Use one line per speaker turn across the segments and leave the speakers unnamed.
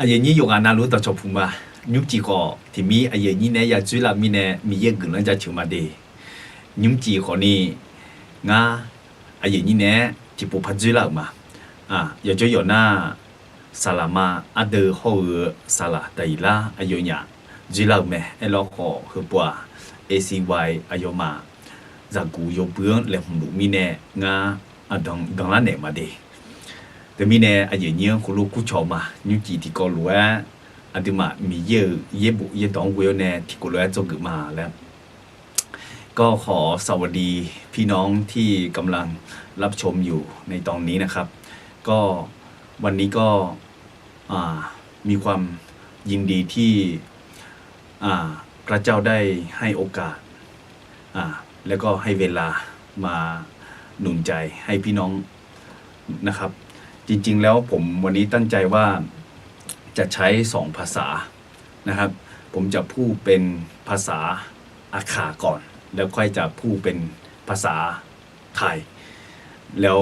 阿爷你用啊那路到潮铺嘛，你几个提米阿爷你呢也追了米呢米也跟人家球嘛的，你几个呢？啊阿爷你呢就不怕追了嘛，也就有那萨拉嘛阿德后萨拉的啦，阿有呀追了没？哎老好和不啊 ACY 阿有嘛，在古有不用来红路米呢当然呢嘛的。แต่มีเนี่ยอายุเนี่ยคุณลูกกูชอบมายุจีที่ก็รู้ว่าอันที่มามีเยอะบุเยอะต้องเวลเนี่ยที่กูรู้ว่าจะเกิดมาแล้วก็ขอสวัสดีพี่น้องที่กำลังรับชมอยู่ในตอนนี้นะครับก็วันนี้ก็มีความยินดีที่พระเจ้าได้ให้โอกาสแล้วก็ให้เวลามาหนุนใจให้พี่น้องนะครับจริงๆแล้วผมวันนี้ตั้งใจว่าจะใช้2ภาษานะครับผมจะพูดเป็นภาษาอาขาก่อนแล้วค่อยจะพูดเป็นภาษาไทยแล้ว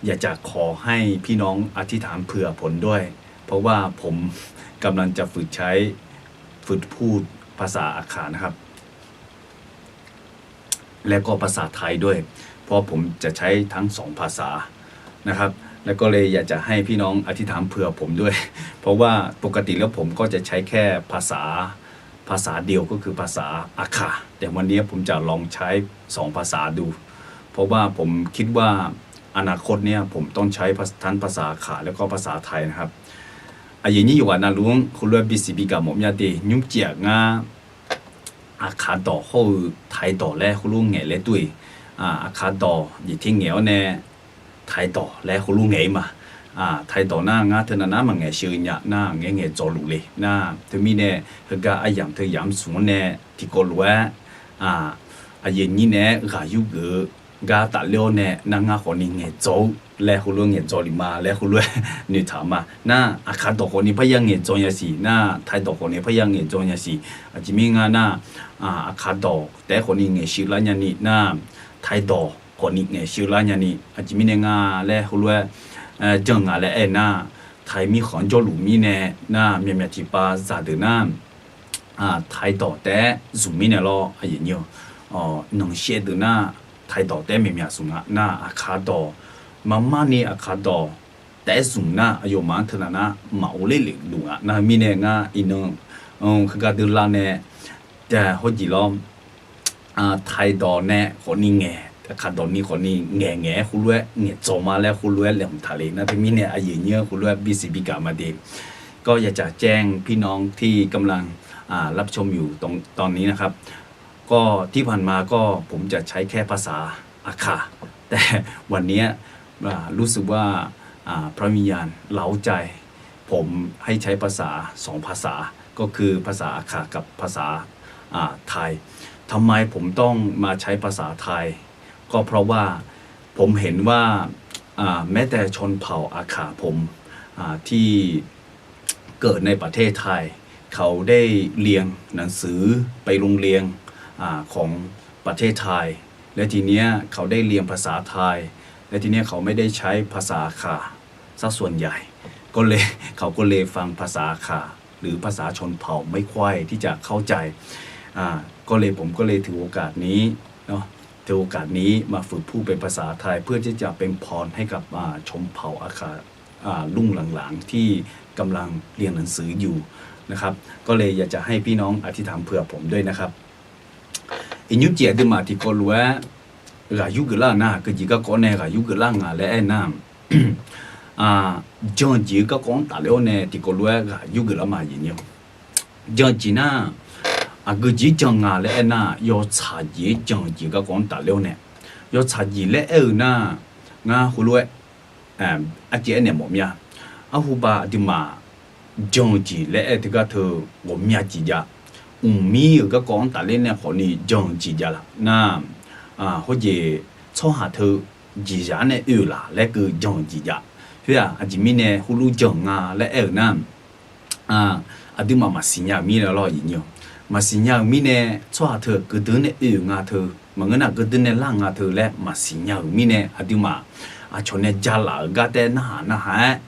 อยากจะขอให้พี่น้องอธิษฐานเผื่อผลด้วยเพราะว่าผมกำลังจะฝึกพูดภาษาอาขานะครับแล้วก็ภาษาไทยด้วยเพราะผมจะใช้ทั้ง2ภาษานะครับแล้วก็เลยอยากจะให้พี่น้องอธิษฐานเผื่อผมด้วยเพราะว่าปกติแล้วผมก็จะใช้แค่ภาษาเดียวก็คือภาษาอาขาแต่วันนี้ผมจะลองใช้2ภาษาดูเพราะว่าผมคิดว่าอนาคตเนี่ยผมต้องใช้ทั้งภาษาอาขาแล้วก็ภาษาไทยนะครับอายุนี้อยู่ว่านาลุงคุณเลือกบิสิบิกาหมอมยาตียุ่งเจียงอาขาต่อเขาไทยต่อแล้วคุณลุงไงเลยด้วยอาขาต่ออยู่ที่เหนียวเนี่ยไทยต่อแล้วคุณลุงไงมาไทยต่อหน้างาเธอหน้ามันไงชื่อเนี่ยหน้าไงจอลุเลยหน้าเธอมีเนี่ยเธอก็ไอ้ยามเธอยามสูงเนี่ยที่ก็รู้ว่าอายุนี้เนี่ยก็อยู่กาตัดเลี้ยวเนี่ยนางาคนนี้ไงโจแล้วคุณลุงไงโจลิมาแล้วคุณลุงนี่ถามมาหน้าอาคาต่อคนนี้พยังไงโจยสิหน้าไทยต่อคนนี้พยังไงโจยสิจิมิงาหน้าอาคาต่อแต่คนนี้ไงชื่อละยันนี่หน้าไทยต่อคนนี้ไงชื่อละยันนี่จิมิเนงาแล้วคุณลุงจังอะไรน่าไทยมีของโจลุมีเนี่ยน่าเมียที่ป้าซาเดน่าไทยต่อแต่สุมีเนี่ยรออะไรอย่างเงี้ยน้องเชื่อเดน่าไทยต่อแต่เมียสุงะน่าอาคาต่อมานี่อาคาต่อแต่สุงน่าอายุมันเท่านั้นนะมาอุเล่หลุงน่ามีเนี่ยงาอินคือการดูแลเนี่ยแต่หัวจีล้อมไทยต่อเนี่ยคนนี้ไงขาดอนนี้คนนี้แง่คุณรู้เนี่ยจบมาแล้วคุณรู้เรื่องทะเลนะที่มีเนี่ยอายุเยอะคุณรู้บิสิบิกามาดีก็อยากจะแจ้งพี่น้องที่กำลังรับชมอยู่ตอนนี้นะครับก็ที่ผ่านมาก็ผมจะใช้แค่ภาษาอาขาแต่วันนี้รู้สึกว่าพระวิญญาณเล้าใจผมให้ใช้ภาษา2ภาษาก็คือภาษาอาขากับภาษาไทยทำไมผมต้องมาใช้ภาษาไทยก็เพราะว่าผมเห็นว่าแม้แต่ชนเผ่าอาขาผมที่เกิดในประเทศไทยเขาได้เรียนหนังสือไปโรงเรียนของประเทศไทยและทีเนี้ยเขาได้เรียนภาษาไทยและทีเนี้ยเขาไม่ได้ใช้ภาษาอาขาซะส่วนใหญ่ก็เลยเขาก็เลยฟังภาษาอาขาหรือภาษาชนเผ่าไม่ค่อยที่จะเข้าใจผมก็เลยถือโอกาสนี้เนาะถือโอกาสนี้มาฝึกพูดเป็นภาษาไทยเพื่อที่จะเป็นพรให้กับชนเผ่าอาขารุ่งหลังๆที่กำลังเรียนหนังสืออยู่นะครับก็เลยอยากจะให้พี่น้องอธิษฐานเผื่อผมด้วยนะครับอินุเจียดมาที่ก็รู้ว่ายุกล่านะก็จีก็ก่อนเนี่ยยุกล่างาและน้ำจงจีก็ก่อนตาเลี้ยวเนี่ยที่ก็รู้ว่ายุกล่ามาอย่างเงี้ยจงจีน่าก็จีจังงาและน่ายอชาจีจังจีก็ก่อนตาเลี้ยวเนี่ยยอชาจีและน่างาหัวรู้อาเจียเนี่ยหมดเนี่ยหูบาดิมาจงจีและที่ก็เธอหมดเนี่ยจีจ้ามีก็ก่อนตาเลี้ยวเนี่ยคนนี้จงจีจ้าละน่า或者初下頭自然嘅有啦，咧個種自然，佢阿前面咧葫蘆種咧有呐，啲嘛新呀咪咧咯應用，嘛新呀咪咧初下頭嗰啲咧有牙頭，嘛個那嗰啲咧爛牙頭咧嘛新呀咪咧啲嘛，從咧加啦個တဲ့那下，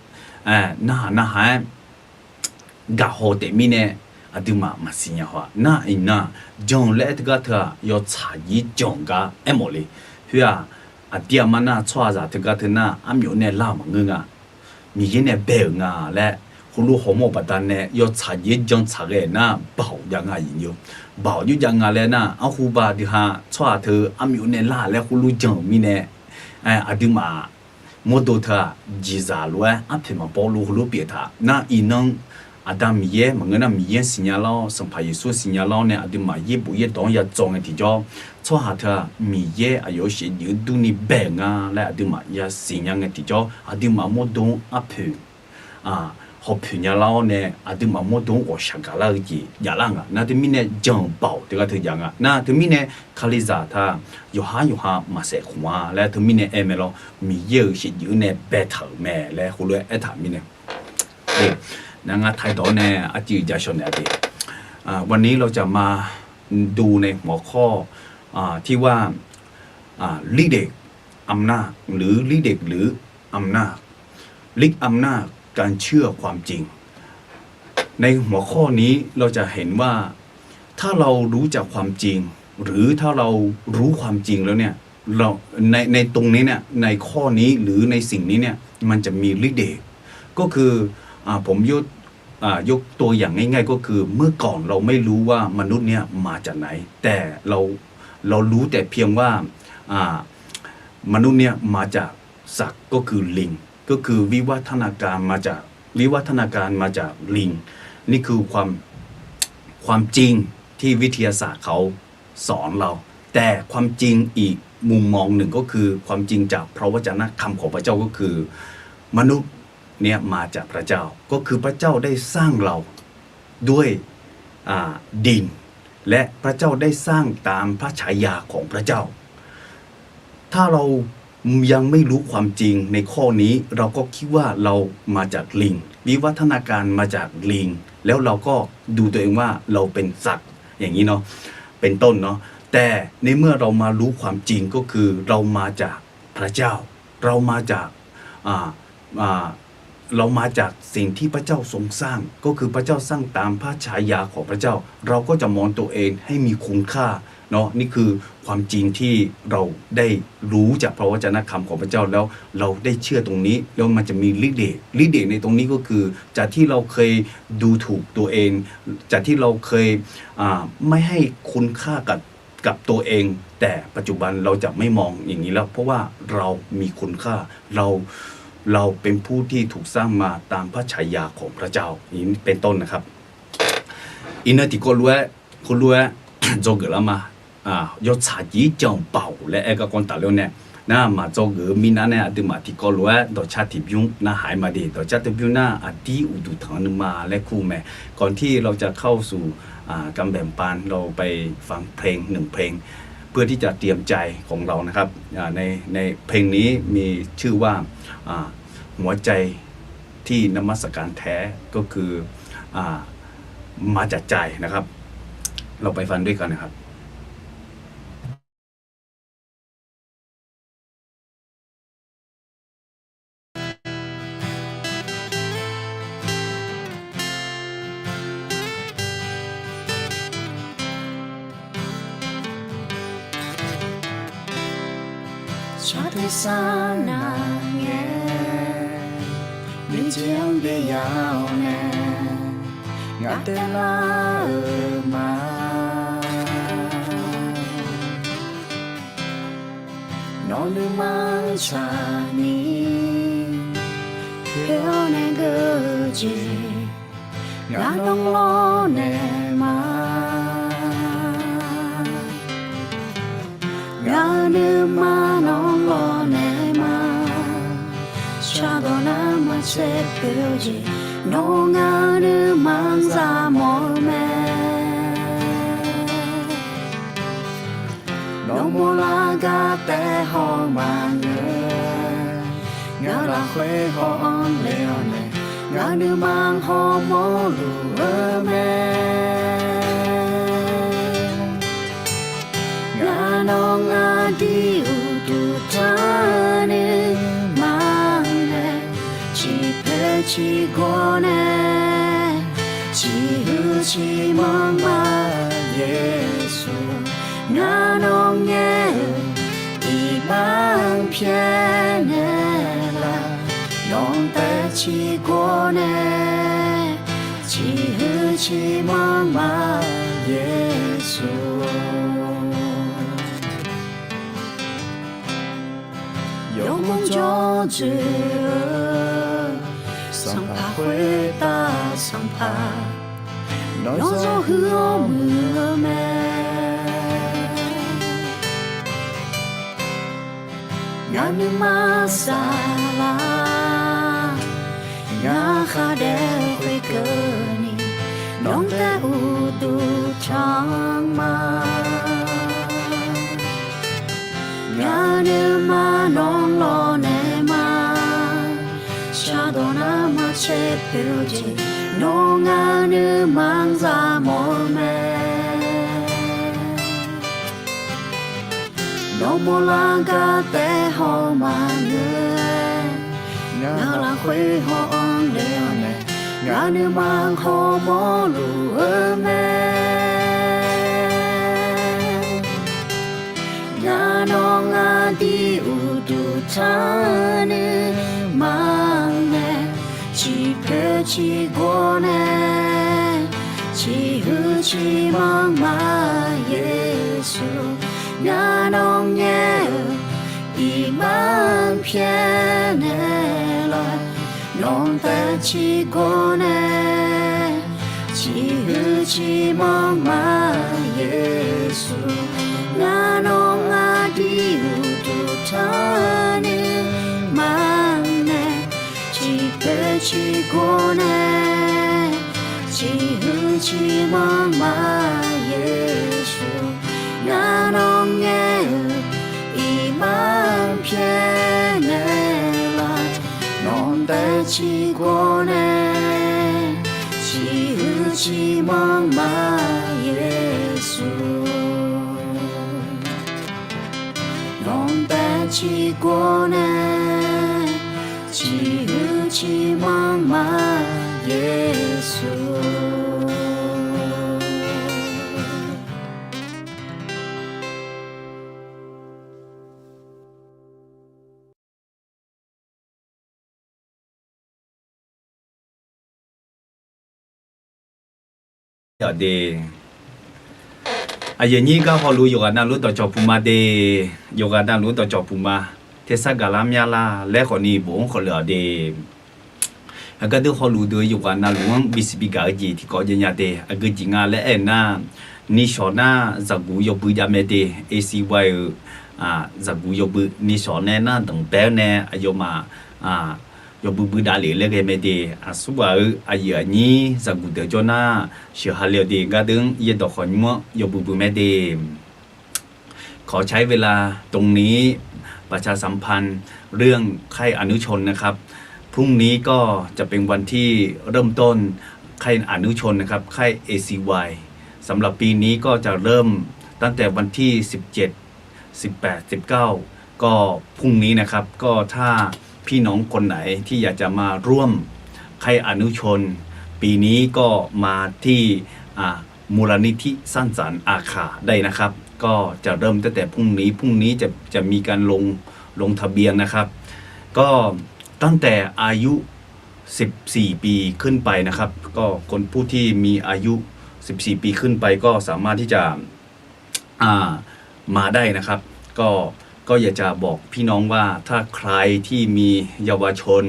na ha ga ho te mine aduma masinya ho na ina jong le ga tha yo cha yi jong ga emole hua atia mana chwa za te ga thna amyo ne la ma nga mi yin ne be nga le hulu homo patan ne yo cha yi jong cha ge na bao ya nga yin yo bao yu ya nga le na a hu ba di ha chwa the amyo ne la le hulu jong mi ne aduma modo tha jiza lwa aphe ma polo hulu pi tha na inang Adam ye mangena miye sinyalo sampa Yesu sinyalo ne adima ye bu ye dong ya zong ti jo cho ha tha mi ye ayo shi yu du ni be nga la adima ya sinyang ti jo adima mo dong aphe ho phu nya lao ne adima mo dong o shaka la ji ya la nga na de mi ne jong bao de ga the ya nga na de mi ne khaliza tha yo ha ma se khwa la de mi ne emelo mi ye shi yu ne be tha me le hu le a tha mi ne นางไทยตอนเนี่ยอาจารย์ชนเนี่ยวันนี้เราจะมาดูในหัวข้อที่ว่าลิเดกอำนาจหรือลิเดกหรืออำนาจลิกอำนาจการเชื่อความจริงในหัวข้อนี้เราจะเห็นว่าถ้าเรารู้จักความจริงหรือถ้าเรารู้ความจริงแล้วเนี่ยเราในตรงนี้เนี่ยในข้อนี้หรือในสิ่งนี้เนี่ยมันจะมีลิเดกก็คือผมยกตัวอย่างง่ายๆก็คือเมื่อก่อนเราไม่รู้ว่ามนุษย์เนี่ยมาจากไหนแต่เรารู้แต่เพียงว่ามนุษย์เนี่ยมาจากสัตว์ก็คือลิงก็คือวิวัฒนาการมาจากลิงนี่คือความจริงที่วิทยาศาสตร์เขาสอนเราแต่ความจริงอีกมุมมองหนึ่งก็คือความจริงจากพระวจนะคำของพระเจ้าก็คือมนุษย์เนี่ยมาจากพระเจ้าก็คือพระเจ้าได้สร้างเราด้วยดินและพระเจ้าได้สร้างตามพระฉายาของพระเจ้าถ้าเรายังไม่รู้ความจริงในข้อนี้เราก็คิดว่าเรามาจากลิงวิวัฒนาการมาจากลิงแล้วเราก็ดูตัวเองว่าเราเป็นสัตว์อย่างนี้เนาะเป็นต้นเนาะแต่ในเมื่อเรามารู้ความจริงก็คือเรามาจากพระเจ้าเรามาจากสิ่งที่พระเจ้าทรงสร้างก็คือพระเจ้าสร้างตามพระฉายาของพระเจ้าเราก็จะมองตัวเองให้มีคุณค่าเนาะนี่คือความจริงที่เราได้รู้จากพระวจนะคำของพระเจ้าแล้วเราได้เชื่อตรงนี้แล้วมันจะมีฤทธิ์ในตรงนี้ก็คือจากที่เราเคยดูถูกตัวเองจากที่เราเคยไม่ให้คุณค่ากับตัวเองแต่ปัจจุบันเราจะไม่มองอย่างนี้แล้วเพราะว่าเรามีคุณค่าเราเป็นผู้ที่ถูกสร้างมาตามพระฉายาของพระเจ้านี้เป็นต้นนะครับอินเนอร์ที่ก็รู้จงเกิดแล้วมายศชาจีจงเป่าและก็คนตาเลี้ยวเนี่ยน่ามาจงเกิดมีนั่นเนี่ยอดีมาที่ก็รู้ต่อชาติพิยุน่าหายมาดีต่อชาติพิยุน่าอดีอุดุทางนึงมาและคู่แม่ก่อนที่เราจะเข้าสู่การแบ่งปันเราไปฟังเพลง1เพลงเพื่อที่จะเตรียมใจของเรานะครับในเพลงนี้มีชื่อว่าหัวใจที่นมัสการแท้ก็คือมาจากใจนะครับเราไปฟังด้วยกันนะครับ
ชาติสานาเงมีเจียงเดียาวแน่งาเตลามาโนนึมังชานีเพียวเนเกจีงาลงโลเนมางานึมาน้องโลเนมาชาโดนามาเซเพียวจีน้องงานึมังซามอเมน้องโมลากาแต่หอมาเงงาลาเควหอนเลวเนงานึมังหอมอลูเมงาน้องอาดีอุดุทานึมังเนชีพ pe chi go ne chi hu chi mang ma Yesu na nong ye i mang pie ne la nong pe chi go ne chi hu chi mang ma Yesu有梦就知上爬回答上爬让走和我们们ngã nước ma xa la ngã khá đeo quê cơ ni nông ta u tu trang ma ngã nước ma nông lo nè ma cha đồ na ma che phiêu chi nông ngã nước mang ra mồ mê nông mô lang ca tế hồ mà người ngã là khuê hồ ong đeo nè ngã nữ mang hồ mô lù ơ mê ngã nô ngã đi u tu cha nữ mang nè chỉ phê chỉ gô nè chỉ hư chỉ mang mà Giêsu ngã nong nhé y mang phe nè la nong ta chỉ có nè chỉ hư chỉ mong mà Giêsu ngã nong ngã đi u tu ta nè mang nè chỉ phê chỉ có nè chỉ hư chỉ mong mà Giêsu ngã nong nhé y mang phe nè la non ta chỉ có nè chỉ hư chỉ mong mà Giêsu non ta chỉ có nè chỉ hư chỉ mong mà Giêsu
ở đây ai nhỉ cái họ lui yoga na lui tao chọc puma de yoga na lui tao chọc puma thế sao galamia la lẽ họ ni bốn họ lỡ de cái đứa họ lui đuôi yoga na lui bisi cái gì thì có gì nhà de cái gì ngà lẽ na ni sọ na zagu yobu ya me de acy zagu yobu ni sọ nè na đồng bé nè ayoma yobu bu đã lấy cái mấy đề suba ai nhỉ zagu de cho na sửa hal liệu de cái đứng yên đọc hỏi mua yobu bu mấy đềขอใช้เวลาตรงนี้ประชาสัมพันธ์เรื่องไข้อนุชนนะครับพรุ่งนี้ก็จะเป็นวันที่เริ่มต้นไข้อนุชนนะครับไข้ ACY สำหรับปีนี้ก็จะเริ่มตั้งแต่วันที่17 18 19ก็พรุ่งนี้นะครับก็ถ้าพี่น้องคนไหนที่อยากจะมาร่วมไข้อนุชนปีนี้ก็มาที่มูลนิธิสร้างสรรค์อาคาได้นะครับก็จะเริ่มตั้งแต่พรุ่งนี้จะมีการลงทะเบียนนะครับก็ตั้งแต่อายุ14ปีขึ้นไปนะครับก็คนผู้ที่มีอายุ14ปีขึ้นไปก็สามารถที่จะมาได้นะครับก็อยากจะบอกพี่น้องว่าถ้าใครที่มีเยาวชน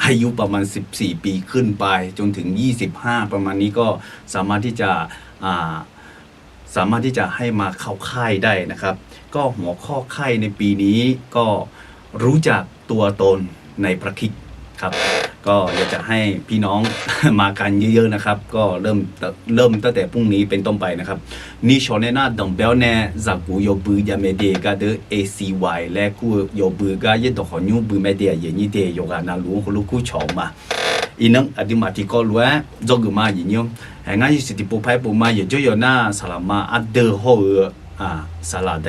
อายุประมาณ14ปีขึ้นไปจนถึง25ประมาณนี้ก็สามารถที่จะให้มาเข้าค่ายได้นะครับก็หัวข้อค่ายในปีนี้ก็รู้จักตัวตนในพระคริสต์ครับก็อยากจะให้พี่น้อง มากันเยอะๆนะครับก็เริ่มตั้งแต่พรุ่งนี้เป็นต้นไปนะครับนี่ชอนน่าดังเบลแน่จากกูโยบือยาเมเดก็เดอ ACY และกูโยบือก็ยัดต่อขอยูบือเมเดียอย่างนี้เดียโยกานาลูกลูกกูชอมาอีนังอดีมาที่ก็รู้จงมาอย่างนี้แห่งนั้นสิทธิปุไพปุมาอย่าจ่อยน่าสลามาอัดเดอร์หัวสลาได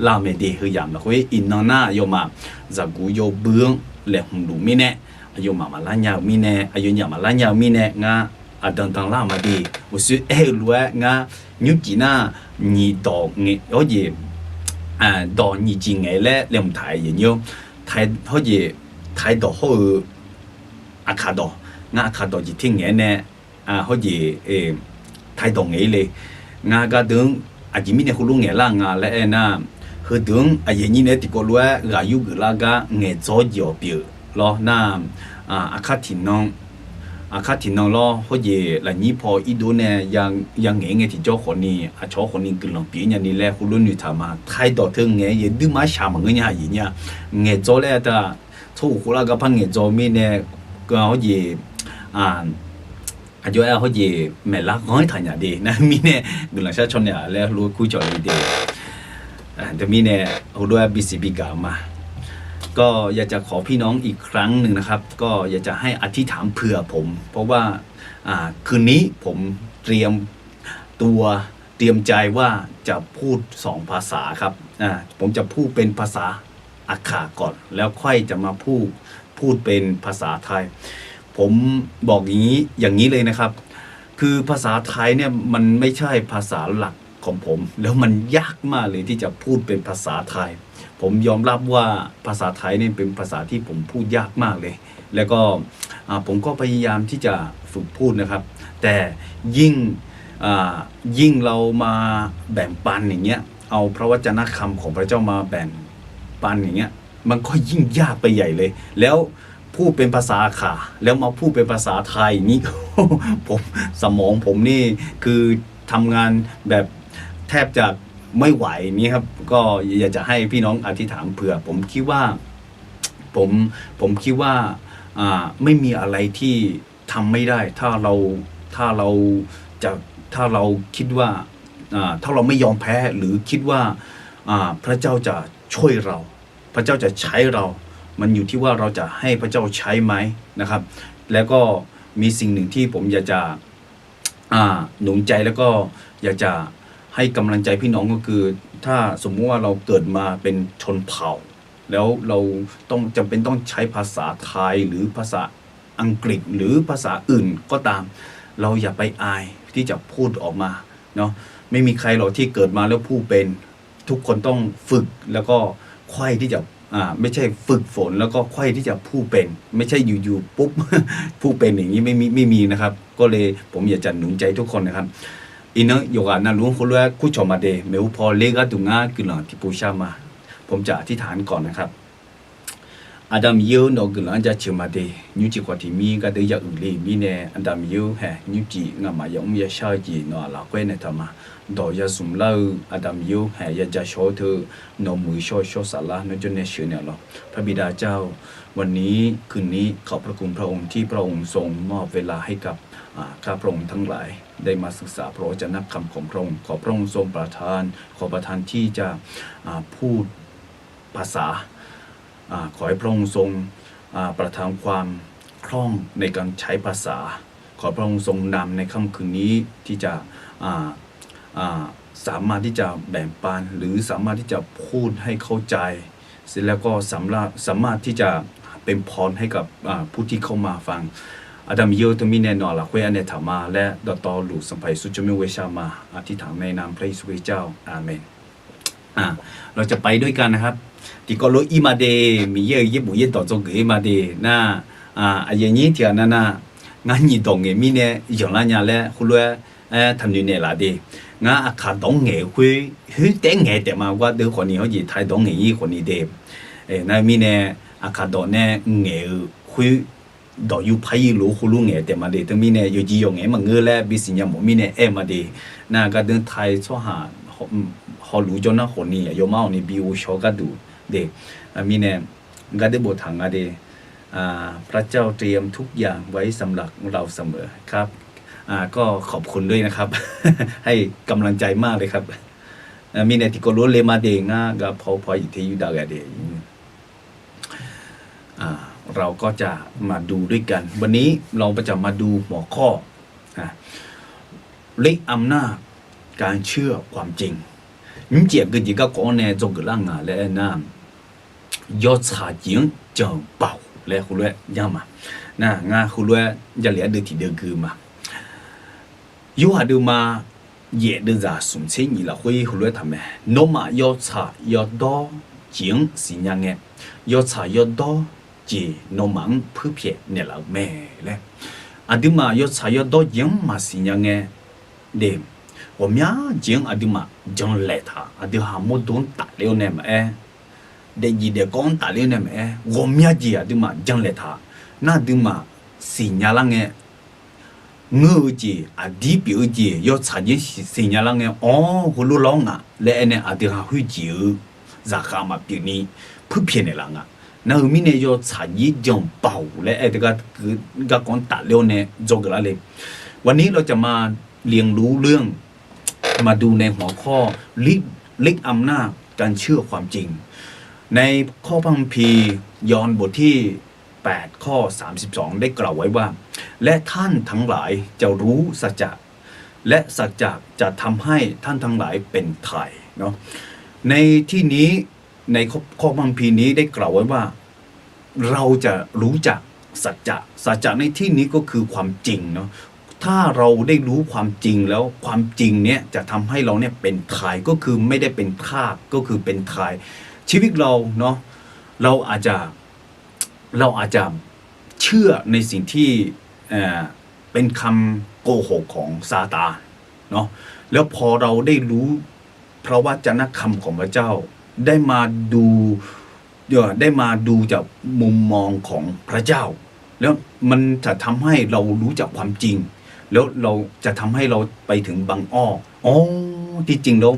ลาเมเดียคือยามละคุยอินนังน่าโยมาจากกูโยบือและหุ่นดูไม่แน่ว อายุมาล้านยาวมีแน่อายุอย่ามาล้านยาวมีแน่งาดังล่ามาดี我是รัวงายุจีน่า你到你好似到你จีไงและเรื่องไทยอย่างเงี้ยไทย好似ไทย到好อาคาดงาอาคาดจีทิ้งไงแน่好似ไทย到ไงเลยงาก็ดึงอาจจะมีในคุณลุงไงล่างาและน่ะคือดึงอย่างนี้เนี่ยที่ก็รู้ว่าอยู่กับล่างก็ไงจอเดียวเปล่าล้อน่ะอาคาถิ่นน้องล้อเขาเย่หลังนี้พออีดูเนี่ยยังไงที่เจ้าคนนี้ชอบคนนี้กึ่งหลังปีนี้นี่แหละคุณลุงนี่ทำมาไทยต่อถึงไงยังดื้อมาชามันก็ยังอย่างเงี้ยไงจอแล้วแต่ทุกคนละก็พังไงจอมีเนี่ยก็เขาเย่อายุเขาเย่แม่ละน้อยทันอย่างดีนะมีเนี่ยกึ่งหลังชาชนเนี่ยแล้วรู้คุยจอดี แต่มีเนี่ยเขาด้วยบิสิบิกามาก็อยากจะขอพี่น้องอีกครั้งหนึ่งนะครับก็อยากจะให้อธิษฐานเผื่อผมเพราะว่าคืนนี้ผมเตรียมใจว่าจะพูด2ภาษาครับผมจะพูดเป็นภาษาอาขาก่อนแล้วค่อยจะมาพูดเป็นภาษาไทยผมบอกอย่างนี้เลยนะครับคือภาษาไทยเนี่ยมันไม่ใช่ภาษาหลักของผมแล้วมันยากมากเลยที่จะพูดเป็นภาษาไทยผมยอมรับว่าภาษาไทยเนี่ยเป็นภาษาที่ผมพูดยากมากเลยแล้วก็ผมก็พยายามที่จะฝึกพูดนะครับแต่ยิ่งเรามาแบ่งปันอย่างเงี้ยเอาพระวจนะคำของพระเจ้ามาแบ่งปันอย่างเงี้ยมันก็ยิ่งยากไปใหญ่เลยแล้วพูดเป็นภาษาขาแล้วมาพูดเป็นภาษาไทยนี่ ผมสมองผมนี่คือทำงานแบบแทบจะไม่ไหวนี่ครับก็อยากจะให้พี่น้องอธิษฐานเผื่อผมคิดว่าไม่มีอะไรที่ทำไม่ได้ถ้าเราคิดว่าถ้าเราไม่ยอมแพ้หรือคิดว่าพระเจ้าจะช่วยเราพระเจ้าจะใช้เรามันอยู่ที่ว่าเราจะให้พระเจ้าใช้ไหมนะครับแล้วก็มีสิ่งหนึ่งที่ผมอยากจะหนุนใจแล้วก็อยากจะให้กำลังใจพี่น้องก็คือถ้าสมมุติว่าเราเกิดมาเป็นชนเผ่าแล้วเราต้องจำเป็นต้องใช้ภาษาไทยหรือภาษาอังกฤษหรือภาษาอื่นก็ตามเราอย่าไปอายที่จะพูดออกมาเนาะไม่มีใครหรอกที่เกิดมาแล้วพูดเป็นทุกคนต้องฝึกแล้วก็ค่อยที่จะไม่ใช่ฝึกฝนแล้วก็ค่อยที่จะพูดเป็นไม่ใช่อยู่ๆปุ๊บ พูดเป็นอย่างนี้ไม่มีนะครับก็เลยผมอยากจะหนุนใจทุกคนนะครับอินเนอร์โยกานาลุงคุณรู้ว่าคุชมาเดเมวพอเลกาตุงากุลาที่ปูชามาผมจะอธิษฐานก่อนนะครับอาดัมยูโนกุลาจะเชื่อมาเดนิวจิกว่าที่มีก็ได้ยาอุ่นลีมีเนี่ยอาดัมยูแห่นิวจิงามายองมีชาจีนอลาเกเนตมาดอยาสุมลาอาดัมยูแห่ยาจะโชว์เธอนมือโชสาลานจนเนชื่อเนี่ยหรอพระบิดาเจ้าวันนี้คืนนี้ขอบพระคุณพระองค์ที่พระองค์ทรงมอบเวลาให้กับข้าพระองค์ทั้งหลายได้มาศึกษาพระวจนะคำของพระองค์ขอพระองค์ทรงประทานขอประทานที่จะพูดภาษาขอให้พระองค์ทรงประทานความคล่องในการใช้ภาษาขอพระองค์ทรงนำในค่ำคืนนี้ที่จะสามารถที่จะแบ่งปันหรือสามารถที่จะพูดให้เข้าใจเสร็จแล้วก็สามารถที่จะเป็นพรให้กับผู้ที่เข้ามาฟังอาดัมเยอะตัวมีแน่นอนละเวอันเนธรรมาและดอตอหลุสัมภัยสุจมิเวชามาอธิษฐานในนามพระเยซูคริสต์เจ้าอาเมนเราจะไปด้วยกันนะครับที่ก็รู้อีมาเดมีเยอะญี่ปุ่นต่อจงเกมาเดน่าอย่างนี้ที่นั่นน่ะงานยี่ตรงเงี้ยมีเนี่ยอย่างไรเนี่ยแหละคุณรู้ทำอยู่เนี่ยละเดงานอาคาตรงเงี้ยคือแต่เงี้ยแต่มาว่าเดี๋ยวคนนี้เขาจีไทยตรงเงี้ยคนนี้เดนั่นมีเนี่ยอาคาตรงเนี่ยเงี้ยคือดอกยูพายรู้คุณรู้เงี้ยแต่มาเดตั้งมีเนี่ยอยู่จีอย่างเงี้ยมันเงี้ยแล้วบิสิญญาหมมีเนี่ยมาเดน่าก็เดินไทยช่วหาพอรู้จนนะคนนี้โยมเอานี่บิวชอก็ดูเด็กมีเนี่ยก็ได้บททางอะเดพระเจ้าเตรียมทุกอย่างไว้สำหรับเราเสมอครับก็ขอบคุณด้วยนะครับ ให้กำลังใจมากเลยครับมีเนี่ยที่ก็รู้เลยมาเดงก็พออีกที่อยู่ดาวเดเราก็จะมาดูด้วยกันวันนี้เราจะมาดูหัวข้อฤทธิ์อำนาจการเชื่อความจริง你这个几个讲呢，做个人啊来呢，要查经讲保และคุณด้วยย่ามานะงาคุณด้วยจะเหลือเดือที่เดือคือมายูหาดูมาเย่เดือจะสมเช่นนี้ละคุยคุณด้วยทำไมโนมายอชายอดอจิงสิญญาเงยอชายอดอจีโนมังผู้เพียเนี่ยละแม่เลยอาดูมายอชายอดอยังมาสิญญาเงเดม我们讲阿弟嘛，讲来他，阿弟还没懂打了呢嘛哎，的一的讲打了呢嘛哎，我们讲阿弟嘛讲来他，那弟嘛新年啷个，我姐阿弟表姐要参加新年啷个哦，葫芦郎啊，来呢阿弟还会教，然后嘛表呢普遍的啷个。那后面呢要参与讲包เลยไอ้ที่ก็ก่อนตัดเร็วเนี่ยจบกันแล้วเลยวันนี้เราจะมาเรียนรู้เรื่องมาดูในหัวข้อฤทธิ์อำนาจการเชื่อความจริงในข้อพระคัมภีร์ยอห์นบทที่8ข้อ32ได้กล่าวไว้ว่าและท่านทั้งหลายจะรู้สัจจะและสัจจะจะทำให้ท่านทั้งหลายเป็นไทยเนาะในที่นี้ในข้อพระคัมภีร์นี้ได้กล่าวไว้ว่าเราจะรู้จักสัจจะในที่นี้ก็คือความจริงเนาะถ้าเราได้รู้ความจริงแล้วความจริงเนี้ยจะทำให้เราเนี่ยเป็นไทยก็คือไม่ได้เป็นทาสก็คือเป็นไทยชีวิตเราเนาะเราอาจจะเชื่อในสิ่งที่เป็นคำโกหกของซาตานเนาะแล้วพอเราได้รู้พระวจนะคำของพระเจ้าได้มาดูจากมุมมองของพระเจ้าแล้วมันจะทำให้เรารู้จักความจริงแล้วเราจะทำให้เราไปถึงบางอ้อที่จริงแล้ว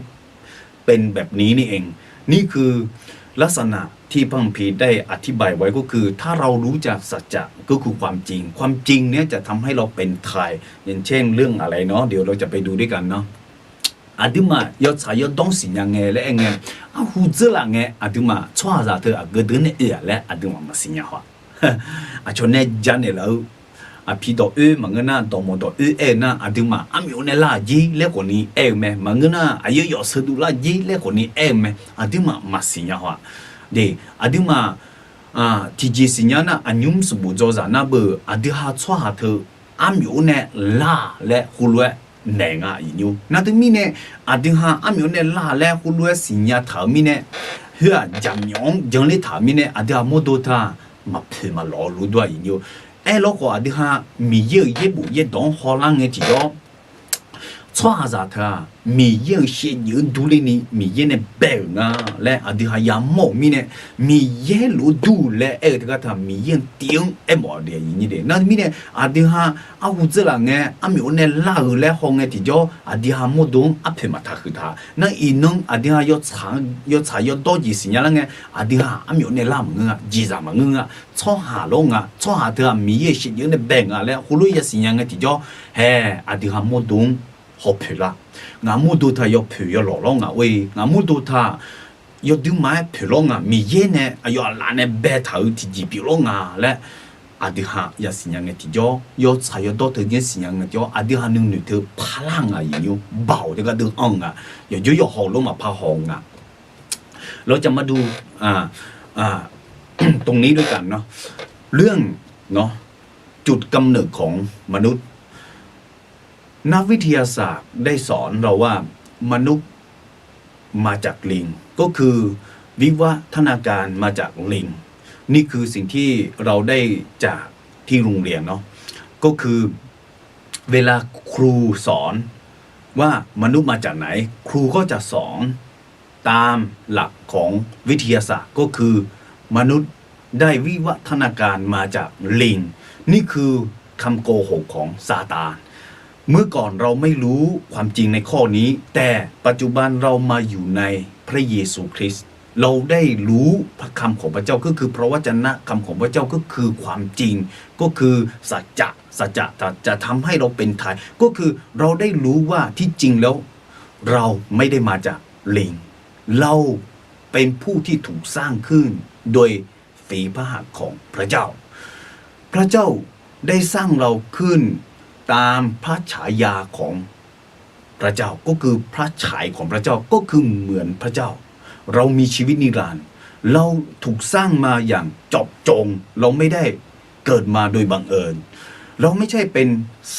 เป็นแบบนี้นี่เองนี่คือลักษณะที่พระคัมภีร์ได้อธิบายไว้ก็คือถ้าเรารู้จักสัจจะก็คือความจริงเนี้ยจะทำให้เราเป็นไทยอย่างเช่นเรื่องอะไรเนาะเดี๋ยวเราจะไปดูด้วยกันเนาะ阿弟嘛，要查要东西样个嘞，啊，胡子啦个，阿弟嘛，穿啥头啊，个头呢嘞，阿弟嘛嘛新样话，啊，像那讲的喽，啊，皮到嘛个那，到么到那，阿弟嘛，阿苗那垃圾嘞个呢咩，嘛个那，啊要吃都垃圾嘞个呢咩，阿弟嘛嘛新样话，对，阿弟嘛，啊，提起新样那，阿牛是不做啥那不，阿弟哈穿下头，阿苗呢拉嘞胡乱。แงอีนิวนาตึมีเนี่ยอาดึงหาอามิวเนี่ยลาแล้วคุณรู้สิญญาถามีเนี่ยเฮือจำยองจังเลยถามีเนี่ยอาดึงโมโดตามาเพื่อมาหล่อรู้ด้วยอีนิวแล้วก็อาดึงหามีเยอะเย็บบุเย็ดดองฮอลังเงี้ยจีอ๋อชัวร์จ้าเธอมีเยอะเสียเยอะดูเลยนี่มีเยอะเนี่ยเบลงาและอาดึงหายามโมมีเนี่ยมีเยอะรู้ดูและที่ก็ทำมีเยอะเตียงหมดเลยอย่างนี้เด้นั่นมีเนี่ยอาดึงหาอาหูเจริญเงี้ยอามิวเนี่ยลาและห้องเงี้ยที่จ่ออาดึงหาโมดงอาเพื่อมาทักท่านั่นอีนึงอาดึงหายอดฉายอดโตจีสิญญาละเงี้ยอาดึงหาอามิวเนี่ยลามเงี้ยจีจามเงี้ยช่อหาลงช่อหาเธอมีเยอะเสียเยอะเนี่ยเบลงาและคุณรู้ยังสิญญาเงี้ยที่จ่ออาดึงหาโมดง好皮啦，俺木头它要皮要老了啊喂，俺木头它要丢买皮了啊，米耶呢，要拿呢白头提几皮了啊嘞，阿弟哈也是样个提交，要才要到头件是样个叫阿弟哈能女头怕冷啊，要爆这个都昂啊，要好了嘛怕红啊，เราจะมาดูตรงนี้ด้วยกันเนาะเรื่องเนาะจุดกำเนิดของมนุษย์นักวิทยาศาสตร์ได้สอนเราว่ามนุษย์มาจากลิงก็คือวิวัฒนาการมาจากลิงนี่คือสิ่งที่เราได้จากที่โรงเรียนเนาะก็คือเวลาครูสอนว่ามนุษย์มาจากไหนครูก็จะสอนตามหลักของวิทยาศาสตร์ก็คือมนุษย์ได้วิวัฒนาการมาจากลิงนี่คือคำโกหกของซาตานเมื่อก่อนเราไม่รู้ความจริงในข้อนี้แต่ปัจจุบันเรามาอยู่ในพระเยซูคริสต์เราได้รู้พระคำของพระเจ้าก็คือพระวจนะคำของพระเจ้าก็คือความจริงก็คือสัจจะจะทำให้เราเป็นไทยก็คือเราได้รู้ว่าที่จริงแล้วเราไม่ได้มาจากลิงเราเป็นผู้ที่ถูกสร้างขึ้นโดยฝีพระหัตถ์ของพระเจ้าพระเจ้าได้สร้างเราขึ้นตามพระฉายาของพระเจ้าก็คือพระฉายของพระเจ้าก็คือเหมือนพระเจ้าเรามีชีวิตนิรันดร์ เราถูกสร้างมาอย่างเจาะจงเราไม่ได้เกิดมาโดยบังเอิญเราไม่ใช่เป็น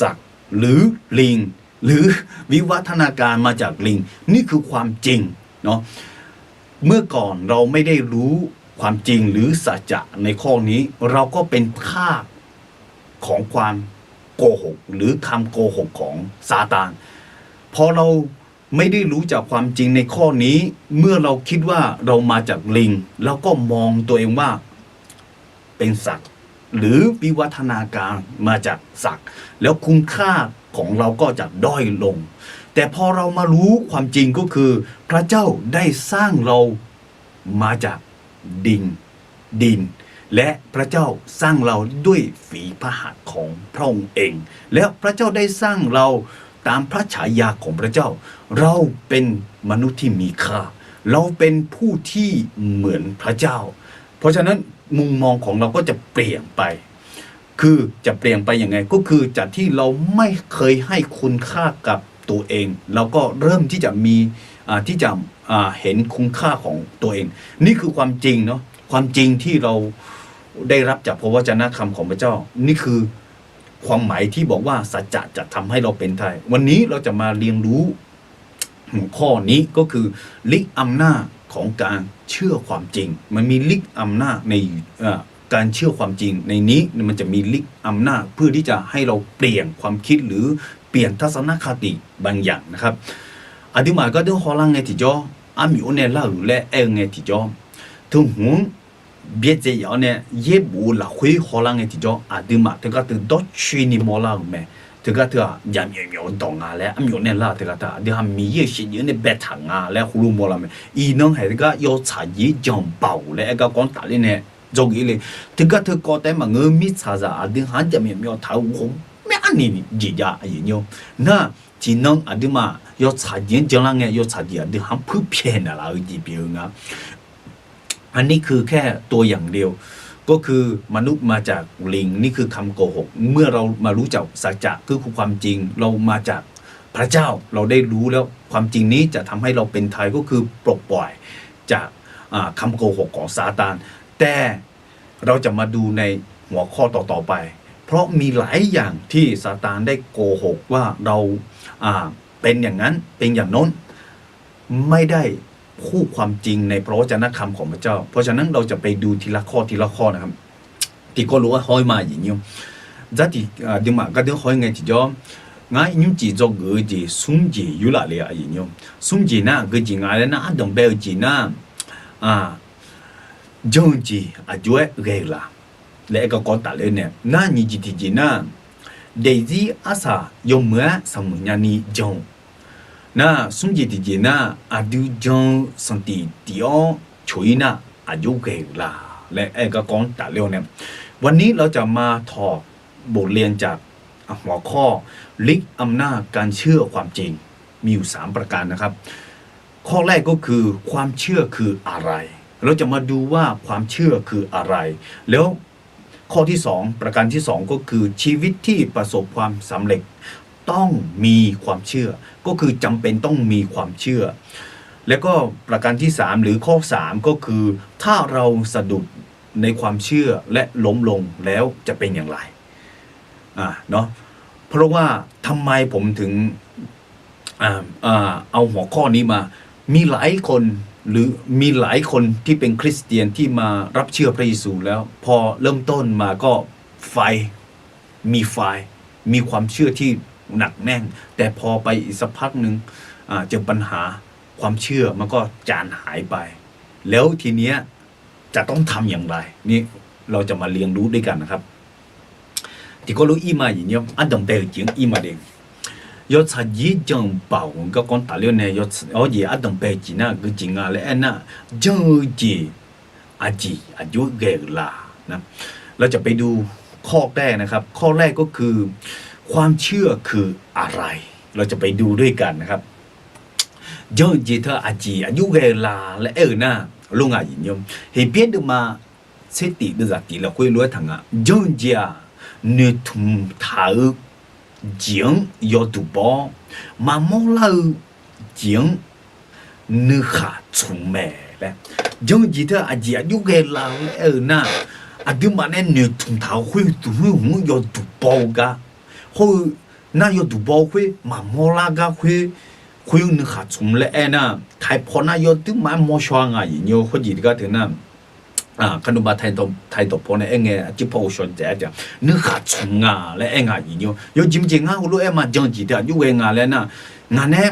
สัตว์หรือลิงหรือวิวัฒนาการมาจากลิงนี่คือความจริงเนาะเมื่อก่อนเราไม่ได้รู้ความจริงหรือสัจจะในข้อนี้เราก็เป็นทาสของความโกหกหรือคำโกหกของซาตานพอเราไม่ได้รู้จากความจริงในข้อนี้เมื่อเราคิดว่าเรามาจากลิงเราก็มองตัวเองว่าเป็นสัตว์หรือวิวัฒนาการมาจากสัตว์แล้วคุณค่าของเราก็จะด้อยลงแต่พอเรามารู้ความจริงก็คือพระเจ้าได้สร้างเรามาจากดินและพระเจ้าสร้างเราด้วยฝีพระหัตถ์ของพระองค์เองแล้วพระเจ้าได้สร้างเราตามพระฉายาของพระเจ้าเราเป็นมนุษย์ที่มีค่าเราเป็นผู้ที่เหมือนพระเจ้าเพราะฉะนั้นมุมมองของเราก็จะเปลี่ยนไปคือจะเปลี่ยนไปยังไงก็คือจากที่เราไม่เคยให้คุณค่ากับตัวเองเราก็เริ่มที่จะมีที่จะเห็นคุณค่าของตัวเองนี่คือความจริงเนาะความจริงที่เราได้รับจากพระวจนะคำของพระเจ้านี่คือความหมายที่บอกว่าสัจจะจะทำให้เราเป็นไทยวันนี้เราจะมาเรียนรู้หัวข้อนี้ก็คือฤทธิ์อำนาจของการเชื่อความจริงมันมีฤทธิ์อำนาจในการเชื่อความจริงในนี้มันจะมีฤทธิ์อำนาจเพื่อที่จะให้เราเปลี่ยนความคิดหรือเปลี่ยนทัศนคติบางอย่างนะครับอธิมาก็ต้องฮอลังไงที่จ่ออามิโอเนล่าหรือและเอไงที่จ่อถึงหัวเบียดเจียวเนี่ยเย็บบูละคุยฮอลังไงที่จ่ออธิมาถึงก็ถึงดอชีนิมอลาแม่ถึงก็ถึงยามยามตองอ่ะแล้วอามิโอเนล่าถึงก็ถึงเดี๋ยวมีเยอะสิ่งเนี่ยเบ็ดถังอ่ะแล้วฮูลูมอลาแม่อีน้องให้ถึงก็ยอชายีจอมเป่าแล้วก็ก่อนตาเลยเนี่ยจงอีเลยถึงก็ถึงก็แต่มาเงือมิชาซาถึงหันจะมีท้าวหงไม่อันนี้จีจ้าไอ้เนาะน่ะจีน้องอธิมา要查验จังละไง要查验เดี๋ยวหาผู้เพี้ยนอะไรจีเปียงอ่ะอันนี้คือแค่ตัวอย่างเดียวก็คือมนุษย์มาจากลิงนี่คือคำโกหกเมื่อเรามารู้จักสัจจะคือความจริงเรามาจากพระเจ้าเราได้รู้แล้วความจริงนี้จะทำให้เราเป็นไทยก็คือปลดปล่อยจากคำโกหกของซาตานแต่เราจะมาดูในหัวข้อต่อไปเพราะมีหลายอย่างที่ซาตานได้โกหกว่าเราเป็นอย่างนั้นเป็นอย่างโน้นไม่ได้พูดความจริงในพระวจนะคำของพระเจ้าเพราะฉะนั้นเราจะไปดูทีละข้อนะครับที่ก็รู้ว่าห้อยมาอย่างนี้จะที่ดีมาก็เดี๋ยวห้อยไงที่จะง่ายยุ่งจีจอกเกิดจีสุ่มจีอยู่ละเลยอย่างนี้สุ่มจีน่ะเกิดจีง่ายแล้วนะดงเบลจีน่ะจงจีจ่วยเกล่าแล้วก็ก่อนตัดเลยเนี่ยน่านี่จีน่ะเดี๋ยวจีอาสายมเมื่อสมุนยานีจงน่าสุ่มจีน่ะดูจงสันติเดียวช่วยน่ะจ่วยเกล่าแล้วก็ก่อนตัดเลยเนี่ยวันนี้เราจะมาถอดบทเรียนจากหัวข้อฤทธิ์อำนาจการเชื่อความจริงมีอยู่3ประการนะครับข้อแรกก็คือความเชื่อคืออะไรเราจะมาดูว่าความเชื่อคืออะไรแล้วข้อที่2ประการที่2ก็คือชีวิตที่ประสบความสำเร็จต้องมีความเชื่อก็คือจำเป็นต้องมีความเชื่อแล้วก็ประการที่3หรือข้อ3ก็คือถ้าเราสะดุดในความเชื่อและล้มลงแล้วจะเป็นอย่างไรเนาะเพราะว่าทำไมผมถึงเอาหัวข้อนี้มามีหลายคนหรือมีหลายคนที่เป็นคริสเตียนที่มารับเชื่อพระเยซูแล้วพอเริ่มต้นมาก็มีความเชื่อที่หนักแน่นแต่พอไปอีกสักพักหนึ่งเจอปัญหาความเชื่อมันก็จางหายไปแล้วทีเนี้ยจะต้องทำอย่างไรนี่เราจะมาเรียนรู้ด้วยกันนะครับที่ก็รู้อีมาอย่างเงี้ยอันดับเบลจิงอีมาเด้งยศยีจังเป่าก็ก่อนตาเลี้ยเนี่ยยศอันดับเบลจิน่ะก็จริงอ่ะแล้วน่ะจังจีอายุเกล่านะเราจะไปดูข้อแรกนะครับข้อแรกก็คือความเชื่อคืออะไรเราจะไปดูด้วยกันนะครับจังจีเธออายุเกล่าและน่ะลุงอย่างเงี้ยเห็นเพี้ยนดูมาเสติดูจากที่เราคุยรู้ทั้งจังจีนึกถึงท้าวจิงยอดูบอมามองเราจิงนึกขาชุ่มแม่และ dân gì thế à gì à giúp cái là na à đứa mà nên nhiều thùng thảo khuy tụi huy không có tụi bao cả hồi na có tụi bao khuy mà mua la cả khuy khuy nó khát chúng lẽ na thái phò na có đứa mà mua xoang à gì nhiều có gì cả thế na à khăn bà thay tổ phò này nghe chỉ phô xuân trẻ chứ nó khát chúng à lẽ nghe gì nhiều có chim chim à lúc em mà dân gì thế giúp cái nghe lẽ na nghe nè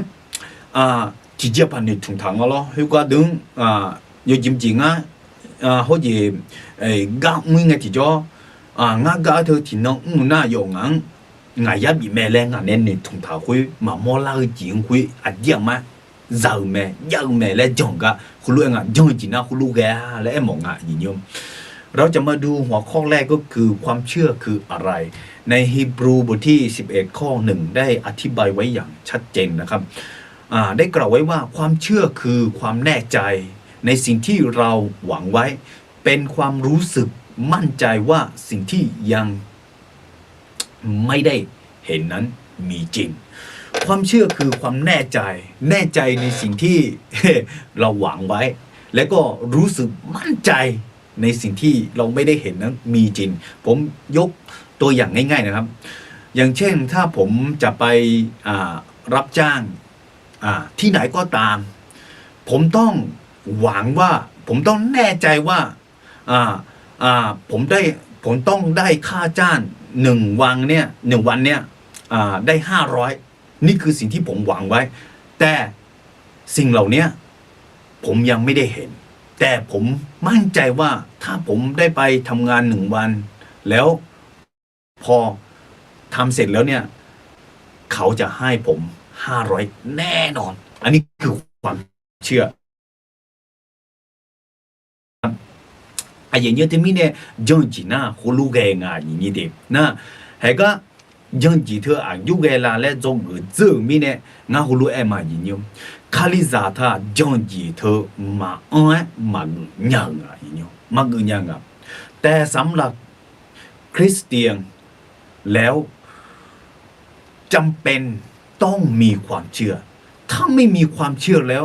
à chỉ chỉ bạn này thùng thẳng đó hiệu quả đứng à有漸漸啊，好似隔每嘅時咗隔頭田咯，那用硬牙一邊咩咧，牙咧你同頭去，嘛摸拉去剪去，啊啲嘛，肉咩，肉咩咧種噶，佢攞牙種剪啊，佢攞嘅咧มองอ่ะอย่างนี้เราจะมาดูหัวข้อแรกก็คือความเชื่อคืออะไรในฮีบรูบทที่11ข้อ1ได้อธิบายไว้อย่างชัดเจนนะครับได้กล่าวไว้ว่าความเชื่อคือความแน่ใจในสิ่งที่เราหวังไว้เป็นความรู้สึกมั่นใจว่าสิ่งที่ยังไม่ได้เห็นนั้นมีจริงความเชื่อคือความแน่ใจในสิ่งที่เราหวังไว้และก็รู้สึกมั่นใจในสิ่งที่เราไม่ได้เห็นนั้นมีจริงผมยกตัวอย่างง่ายๆนะครับอย่างเช่นถ้าผมจะไปรับจ้างที่ไหนก็ตามผมต้องหวังว่าผมต้องแน่ใจว่าผมต้องได้ค่าจ้าง1 วันเนี่ยได้500นี่คือสิ่งที่ผมหวังไว้แต่สิ่งเหล่านี้ผมยังไม่ได้เห็นแต่ผมมั่นใจว่าถ้าผมได้ไปทำงาน1 วันแล้วพอทำเสร็จแล้วเนี่ยเขาจะให้ผม500แน่นอนอันนี้คือความเชื่ออย่างนี้ที่มีเนี่ยยังจีน่าฮูลูเกงอย่างนี้เด็กนะเฮก็ยังจีเธอยุเกลาและจงเจอมีเนี่ยงาฮูลูเอมาอย่างนี้คาลิซาธายังจีเธอมามาอย่างนี้มาอย่างแต่สำหรับคริสเตียนแล้วจำเป็นต้องมีความเชื่อถ้าไม่มีความเชื่อแล้ว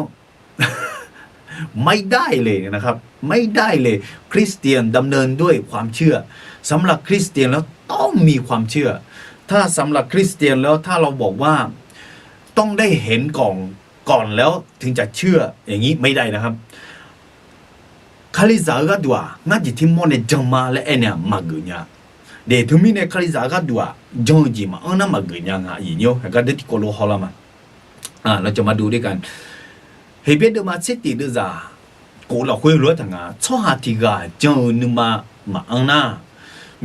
ไม่ได้เลยนะครับไม่ได้เลยคริสเตียนดำเนินด้วยความเชื่อสำหรับคริสเตียนแล้วต้องมีความเชื่อถ้าสำหรับคริสเตียนแล้วถ้าเราบอกว่าต้องได้เห็นก่อนแล้วถึงจะเชื่ออย่างนี้ไม่ได้นะครับคาลิซาก็ดูว่าน่าจะที่มอเนี่ยจังมาและเนี่ยมาเกณฑ์เดี๋ยวทุกมีเนี่ยคาลิซาก็ดูว่าจงจีมาน่ามาเกณฑ์ยังไงอย่างนี้ก็ได้ที่โคโลฮอลมาเราจะมาดูด้วยกันเฮ้ยเบดมาเสติดูจ้ากูเราคุยรู้ทั้งอ่ะชอบหาที่กาจงนึกมาอันน่ะ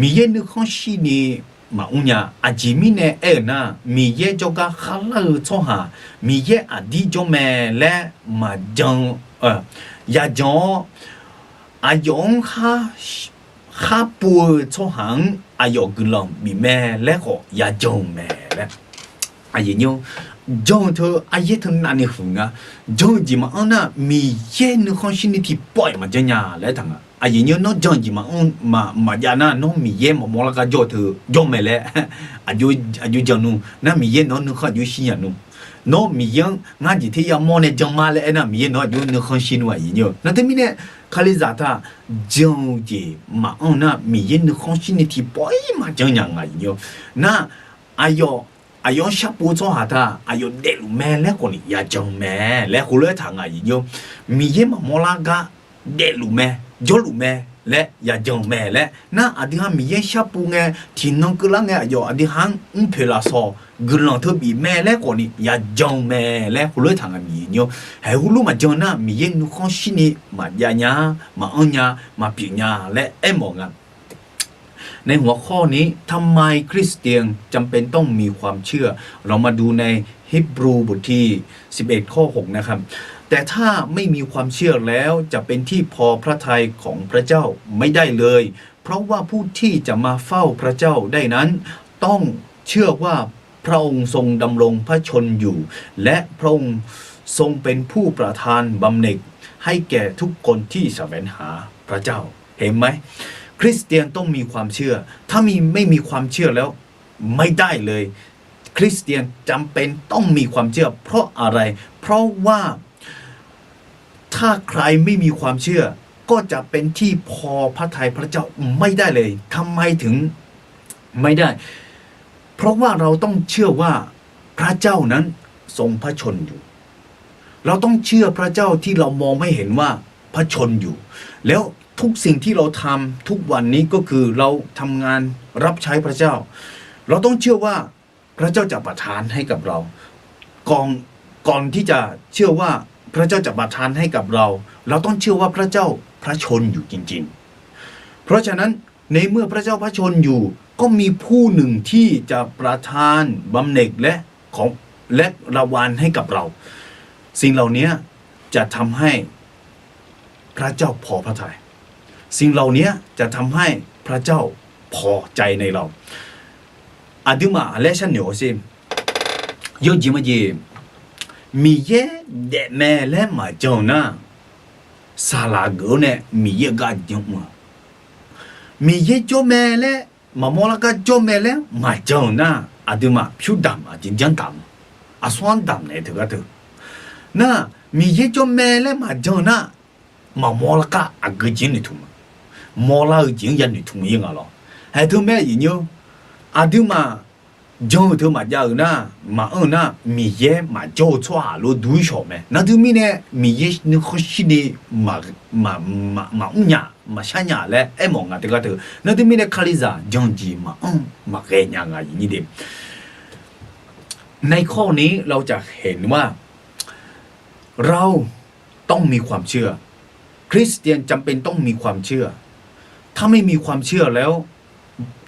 มีเย็นนึกของชีนี่มาอุญญาอาจิมิเนี่ยน่ะมีเย็นจงกาขัลล์ชอบหามีเย็นอดีจงแม่และมาจงยาจงอายงข้าปูชอบหางอายกลองมีแม่และก็ยาจงแม่และอายุเนี่ยจงเธออายุเธอนั่นนี่หุ่นอ่ะจงจีมาอันน่ะมีเย็นนึกของชีนี่ที่ปล่อยมาจะยาและทั้งอ่ะอายุเนี่ยน้องจงจีมาจาน่ะน้องมีเย็นมองแล้วก็จงเธอจงไม่แหละอายุจังนู้น่ะมีเย็นน้องนึกของอายุชิญานู้น้องมีเย็นงานจีที่ยามองเนี่ยจังมาแล้วน่ะมีเย็นน้องอายุนึกของชินว่าอายุเนี่ยนั่นที่มีเนี่ยคาลิซาธาจงจีมาอันน่ะมีเย็นนึกของชีนี่ที่ปล่อยมาจะยาอายุเนี่ยน่ะอายุชับปูชหาท่าอายุเด็กแม่และคนนี้ยาจงแม่และคนเลือดทางอายุมีเยอะมามอลากาเด็กแม่ยอดแม่และยาจงแม่และน่าอดีตมีเยอะชับปูไงที่น้องกลังไงอายุอดีตหังเพลาโซกลังเธอบีแม่และคนนี้ยาจงแม่และคนเลือดทางมีเยอะให้คนรู้มาจงน่ะมีเยอะนุของชินีมายาญามาอัญญามาปีญาและมองอ่ะในหัวข้อนี้ทำไมคริสเตียนจำเป็นต้องมีความเชื่อเรามาดูในฮีบรูบทที่11ข้อ6นะครับแต่ถ้าไม่มีความเชื่อแล้วจะเป็นที่พอพระทัยของพระเจ้าไม่ได้เลยเพราะว่าผู้ที่จะมาเฝ้าพระเจ้าได้นั้นต้องเชื่อว่าพระองค์ทรงดำรงพระชนอยู่และพระองค์ทรงเป็นผู้ประทานบำเหน็จให้แก่ทุกคนที่แสวงหาพระเจ้าเห็นไหมคริสเตียนต้องมีความเชื่อถ้าไม่มีความเชื่อแล้วไม่ได้เลยคริสเตียนจำเป็นต้องมีความเชื่อเพราะอะไรเพราะว่า ถ้าใครไม่มีความเชื่อก็จะเป็นที่พอพระทัยพระเจ้าไม่ได้เลยทำไมถึงไม่ได้เพราะว่าเราต้องเชื่อว่าพระเจ้านั้นทรงพระชนอยู่เราต้องเชื่อพระเจ้าที่เรามองไม่เห็นว่าพระชนอยู่แล้วทุกสิ่งที่เราทำทุกวันนี้ก็คือเราทำงานรับใช้พระเจ้าเราต้องเชื่อว่าพระเจ้าจะประทานให้กับเราก่อนที่จะเชื่อว่าพระเจ้าจะประทานให้กับเราเราต้องเชื่อว่าพระเจ้าพระชนอยู่จริงๆเพราะฉะนั้นในเมื่อพระเจ้าพระชนอยู่ก็มีผู้หนึ่งที่จะประทานบำเหน็จและรางวัลให้กับเราสิ่งเหล่านี้จะทำให้พระเจ้าพอพระทัยสิ่งเหล่านี้จะทำให้พระเจ้าพอใจในเราอาดุมาและฉันเหนียวสิยกจิมาจีมีเย่เดแม่และมาเจ้านะซาลาโกเนี่ยมีเย่ก็จังมามีเย่โจแม่และมาโมลาก็โจแม่และมาเจ้านะอาดุมาผิวดำจริงจังดำอาสวานดำเนี่ยเถอะก็เถอะนะมีเย่โจแม่และมาเจ้านะมาโมลาก็อากจินนี่ทุ่มโมลาจิงยันนี่ทุ่มยังไงล่ะให้ทุ่มแม่ยินยูอาดุมาจงเธอมาเจ้านะมานะมีเย่มาเจ้าชั่วรู้ดูชอบไหมนั่นถึงมีเนี่ยมีเย่นึกเขาชิดีมาอุ้งยามาชันยาและไอ้มองอ่ะแต่ก็เถอะนั่นถึงมีเนี่ยคาลิซาจงจีมาเกยยังไงอย่างนี้เด็ในข้อนี้เราจะเห็นว่าเราต้องมีความเชื่อคริสเตียนจำเป็นต้องมีความเชื่อถ้าไม่มีความเชื่อแล้ว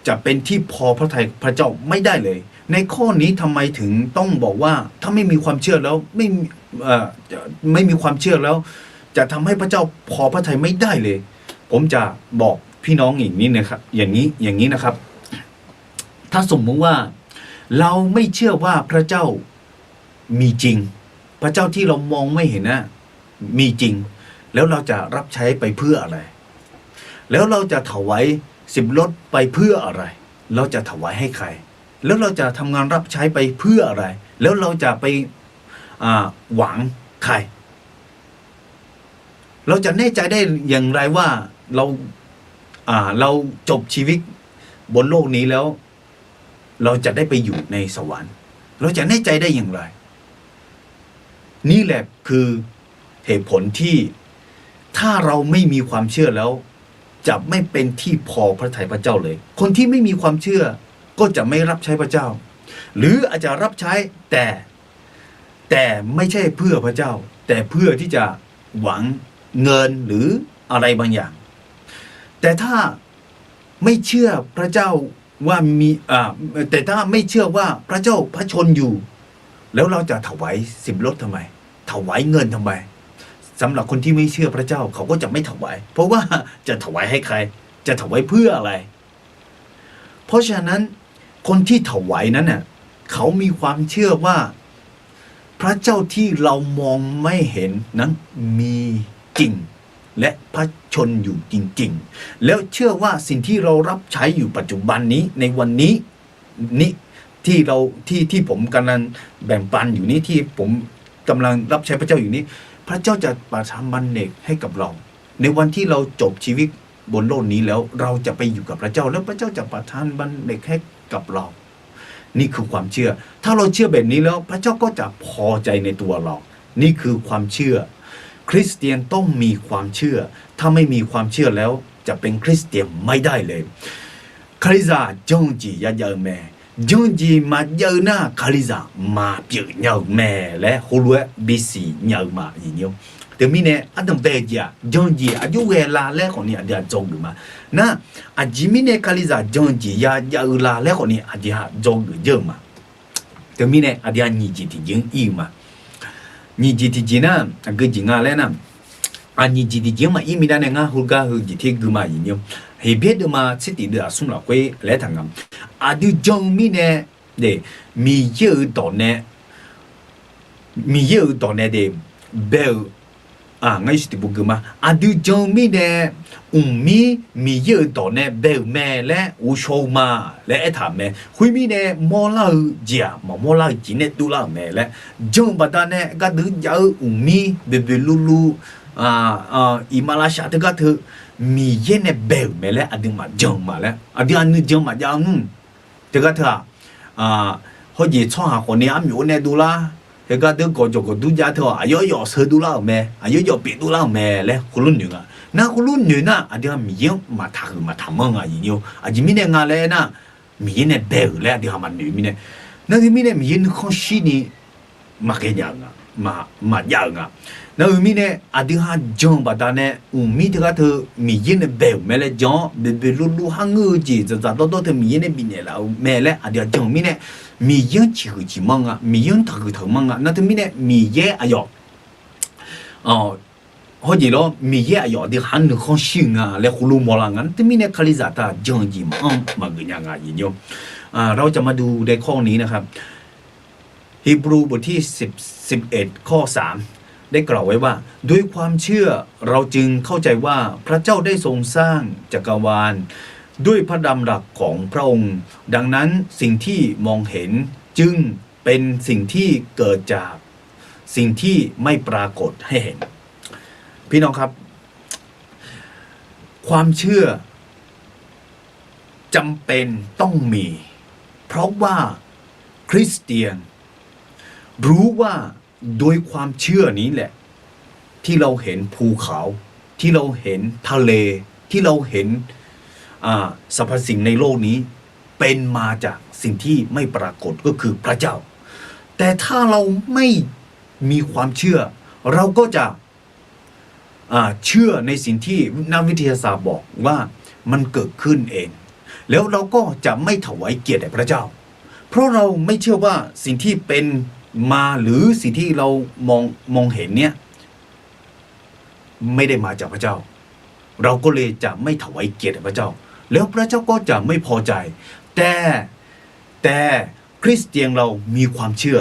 จะเป็นที่พอพระทัยพระเจ้าไม่ได้เลยในข้อนี้ทำไมถึงต้องบอกว่าถ้าไม่มีความเชื่อแล้วไม่มีความเชื่อแล้วจะทำให้พระเจ้าพอพระทัยไม่ได้เลยผมจะบอกพี่น้องอย่างนี้นะครับอย่างนี้นะครับถ้าสมมติว่าเราไม่เชื่อว่าพระเจ้ามีจริงพระเจ้าที่เรามองไม่เห็นนะมีจริงแล้วเราจะรับใช้ไปเพื่ออะไรแล้วเราจะถวาย10 รถไปเพื่ออะไรเราจะถวายให้ใครแล้วเราจะทำงานรับใช้ไปเพื่ออะไรแล้วเราจะไปหวังใครเราจะแน่ใจได้อย่างไรว่าเราจบชีวิตบนโลกนี้แล้วเราจะได้ไปอยู่ในสวรรค์เราจะแน่ใจได้อย่างไรนี่แหละคือเหตุผลที่ถ้าเราไม่มีความเชื่อแล้วจะไม่เป็นที่พอพระทัยพระเจ้าเลยคนที่ไม่มีความเชื่อก็จะไม่รับใช้พระเจ้าหรืออาจจะรับใช้แต่ไม่ใช่เพื่อพระเจ้าแต่เพื่อที่จะหวังเงินหรืออะไรบางอย่างแต่ถ้าไม่เชื่อพระเจ้าว่ามีแต่ถ้าไม่เชื่อว่าพระเจ้าพระชนอยู่แล้วเราจะถวาย10 รถทำไมถวายเงินทำไมสำหรับคนที่ไม่เชื่อพระเจ้าเขาก็จะไม่ถวายเพราะว่าจะถวายให้ใครจะถวายเพื่ออะไรเพราะฉะนั้นคนที่ถวายนั้นน่ะเขามีความเชื่อว่าพระเจ้าที่เรามองไม่เห็นนั้นมีจริงและพระชนอยู่จริงๆแล้วเชื่อว่าสิ่งที่เรารับใช้อยู่ปัจจุบันนี้ในวันนี้ที่ผมกำลังแบ่งปันอยู่นี้ที่ผมกำลังรับใช้พระเจ้าอยู่นี้พระเจ้าจะประทานบำเหน็จให้กับเราในวันที่เราจบชีวิตบนโลกนี้แล้วเราจะไปอยู่กับพระเจ้าแล้วพระเจ้าจะประทานบำเหน็จให้กับเรานี่คือความเชื่อถ้าเราเชื่อแบบนี้แล้วพระเจ้าก็จะพอใจในตัวเรานี่คือความเชื่อคริสเตียนต้องมีความเชื่อถ้าไม่มีความเชื่อแล้วจะเป็นคริสเตียนไม่ได้เลยคริสาจงจียาเยแม่จงจีมาเยอะหน้าคริสามาเปียเยอะแม่และฮูลเวบิสีเยอะมาอย่างเงี้ยแต่มีเนี่ยอันดับเดียจงจีอายุเวลาแรกของเนี่ยเดี๋ยวจงดูมานะอาจิมีเนี่ยคริสาจงจียาเยอะลาแรกของเนี่ยเดี๋ยวจงดูเยอะมาแต่มีเนี่ยเดี๋ยวนี่จีที่ยังอีมานี่จีที่จีน่ะก็จีงาแล้วนะอันนี้จีที่จีมาอีมีได้เนี่ยงาฮูกาฮูจีที่กูมาอย่างเงี้ยเฮเบียดมาสิติเดือดสุ่มละคุยแล้วทางนั้นอาดูจงมีเนี่ยเดมีเยอะตอนเนี่ยเดเบลงั้นสิติบุกมาอาดูจงมีเนี่ยมีเยอะตอนเนี่ยเบลแม่และอุโชมาและไอ้ถามแม่คุยมีเนี่ยมอลาเจียมอลาจีเนี่ยดูละแม่และจงบัดเนี่ยก็ดูเยอะมีเบลู อีมาลาชาตก็เธอมีเย็นในเบลแม่และอดีมาจังมาแล้วอดีอันนึงจังมาจังนู่นเธอก็เธอเขาหยิบช่องหาคนนี้มีคนในดูละเธอก็เธอก็จะก็ดูยาเธออายุเสือดูละแม่อายุเปลี่ยนดูละแม่แล้วคนรุ่นหนึ่งน่าคนรุ่นหนึ่งน่ะอดีมีเยอะมาทำมั่งอย่างนี้อาจจะมีเนี่ยงานเลยนะมีเย็นในเบลและอดีมันหนึ่งมีเนี่ยนั่นที่มีเนี่ยมีเย็นข้อชี้นี่มาเกี่ยงมาอย่าง那后面呢，阿弟哈讲把他呢，米这个头米烟的白，买来讲，别路哈耳机，这咋到头米烟的比呢了，买来阿弟讲米呢，米烟起后起忙啊，米烟头忙啊，那头米呢米烟哎哟，好似咯米烟哎哟，的喊你好凶啊，来葫芦毛浪啊，头米呢卡里咋他讲几嘛，嘛个样啊，อีโยเราจะมาดูในข้อนี้นะครับฮีบรูบทที่11ข้อ3ได้กล่าวไว้ว่าด้วยความเชื่อเราจึงเข้าใจว่าพระเจ้าได้ทรงสร้างจักรวาลด้วยพระดำรัสของพระองค์ดังนั้นสิ่งที่มองเห็นจึงเป็นสิ่งที่เกิดจากสิ่งที่ไม่ปรากฏให้เห็นพี่น้องครับความเชื่อจำเป็นต้องมีเพราะว่าคริสเตียนรู้ว่าโดยความเชื่อนี้แหละที่เราเห็นภูเขาที่เราเห็นทะเลที่เราเห็นสรรพสิ่งในโลกนี้เป็นมาจากสิ่งที่ไม่ปรากฏก็คือพระเจ้าแต่ถ้าเราไม่มีความเชื่อเราก็จะเชื่อในสิ่งที่นักวิทยาศาสตร์บอกว่ามันเกิดขึ้นเองแล้วเราก็จะไม่ถวายเกียรติแด่พระเจ้าเพราะเราไม่เชื่อว่าสิ่งที่เป็นมาหรือสิ่งที่เรามองเห็นเนี่ยไม่ได้มาจากพระเจ้าเราก็เลยจะไม่ถวายเกียรติแด่พระเจ้าแล้วพระเจ้าก็จะไม่พอใจแต่คริสเตียนเรามีความเชื่อ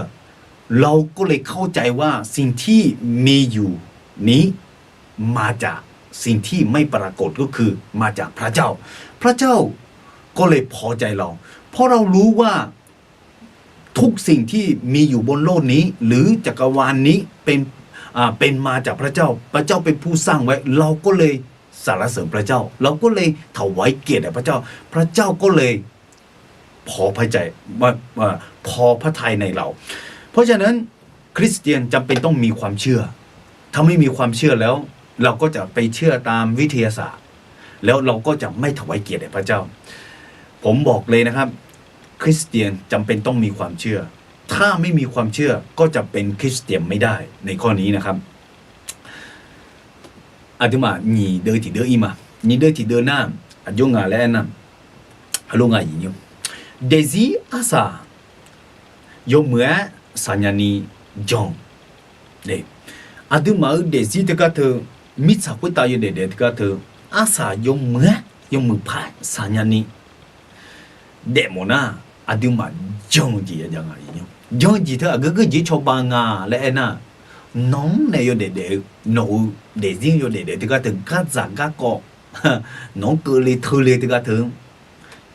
เราก็เลยเข้าใจว่าสิ่งที่มีอยู่นี้มาจากสิ่งที่ไม่ปรากฏก็คือมาจากพระเจ้าพระเจ้าก็เลยพอใจเราเพราะเรารู้ว่าทุกสิ่งที่มีอยู่บนโลกนี้หรือจักรวาลนี้เป็นมาจากพระเจ้าพระเจ้าเป็นผู้สร้างไว้เราก็เลยสรรเสริญพระเจ้าเราก็เลยถวายเกียรติแด่พระเจ้าพระเจ้าก็เลยพอพระทัยในเราเพราะฉะนั้นคริสเตียนจำเป็นต้องมีความเชื่อถ้าไม่มีความเชื่อแล้วเราก็จะไปเชื่อตามวิทยาศาสตร์แล้วเราก็จะไม่ถวายเกียรติแด่พระเจ้าผมบอกเลยนะครับคริสเตียนจำเป็นต้องมีความเชื่อถ้าไม่มีความเชื่อก็จะเป็นคริสเตียนไม่ได้ในข้อนี้นะครับอาจจะมาหนีเดินที่เดินอีมาหนีเดินที่เดินหน้าอายุงาแล้วนะฮัลโหลงาอีนิวเดซี่อาซาโยมเมื่อสัญญาณีจงเนี่ยอาจจะมาเดซี่ที่ก็เธอมิตรสาวตายอยู่เด็ดที่ก็เธออาซาโยมเมื่อผ่านสัญญาณีเดโมนาอาจจะมาจงจีอย่างไรเนี่ยจงจีเธอก็จีชาวบางาและน่ะน้องเนี่ยอยู่เด็ดน้องเด็ดยิ่งอยู่เด็ดที่ก็ถึงกัดจากกัดก็น้องเกลีเธอเลยที่ก็ถึง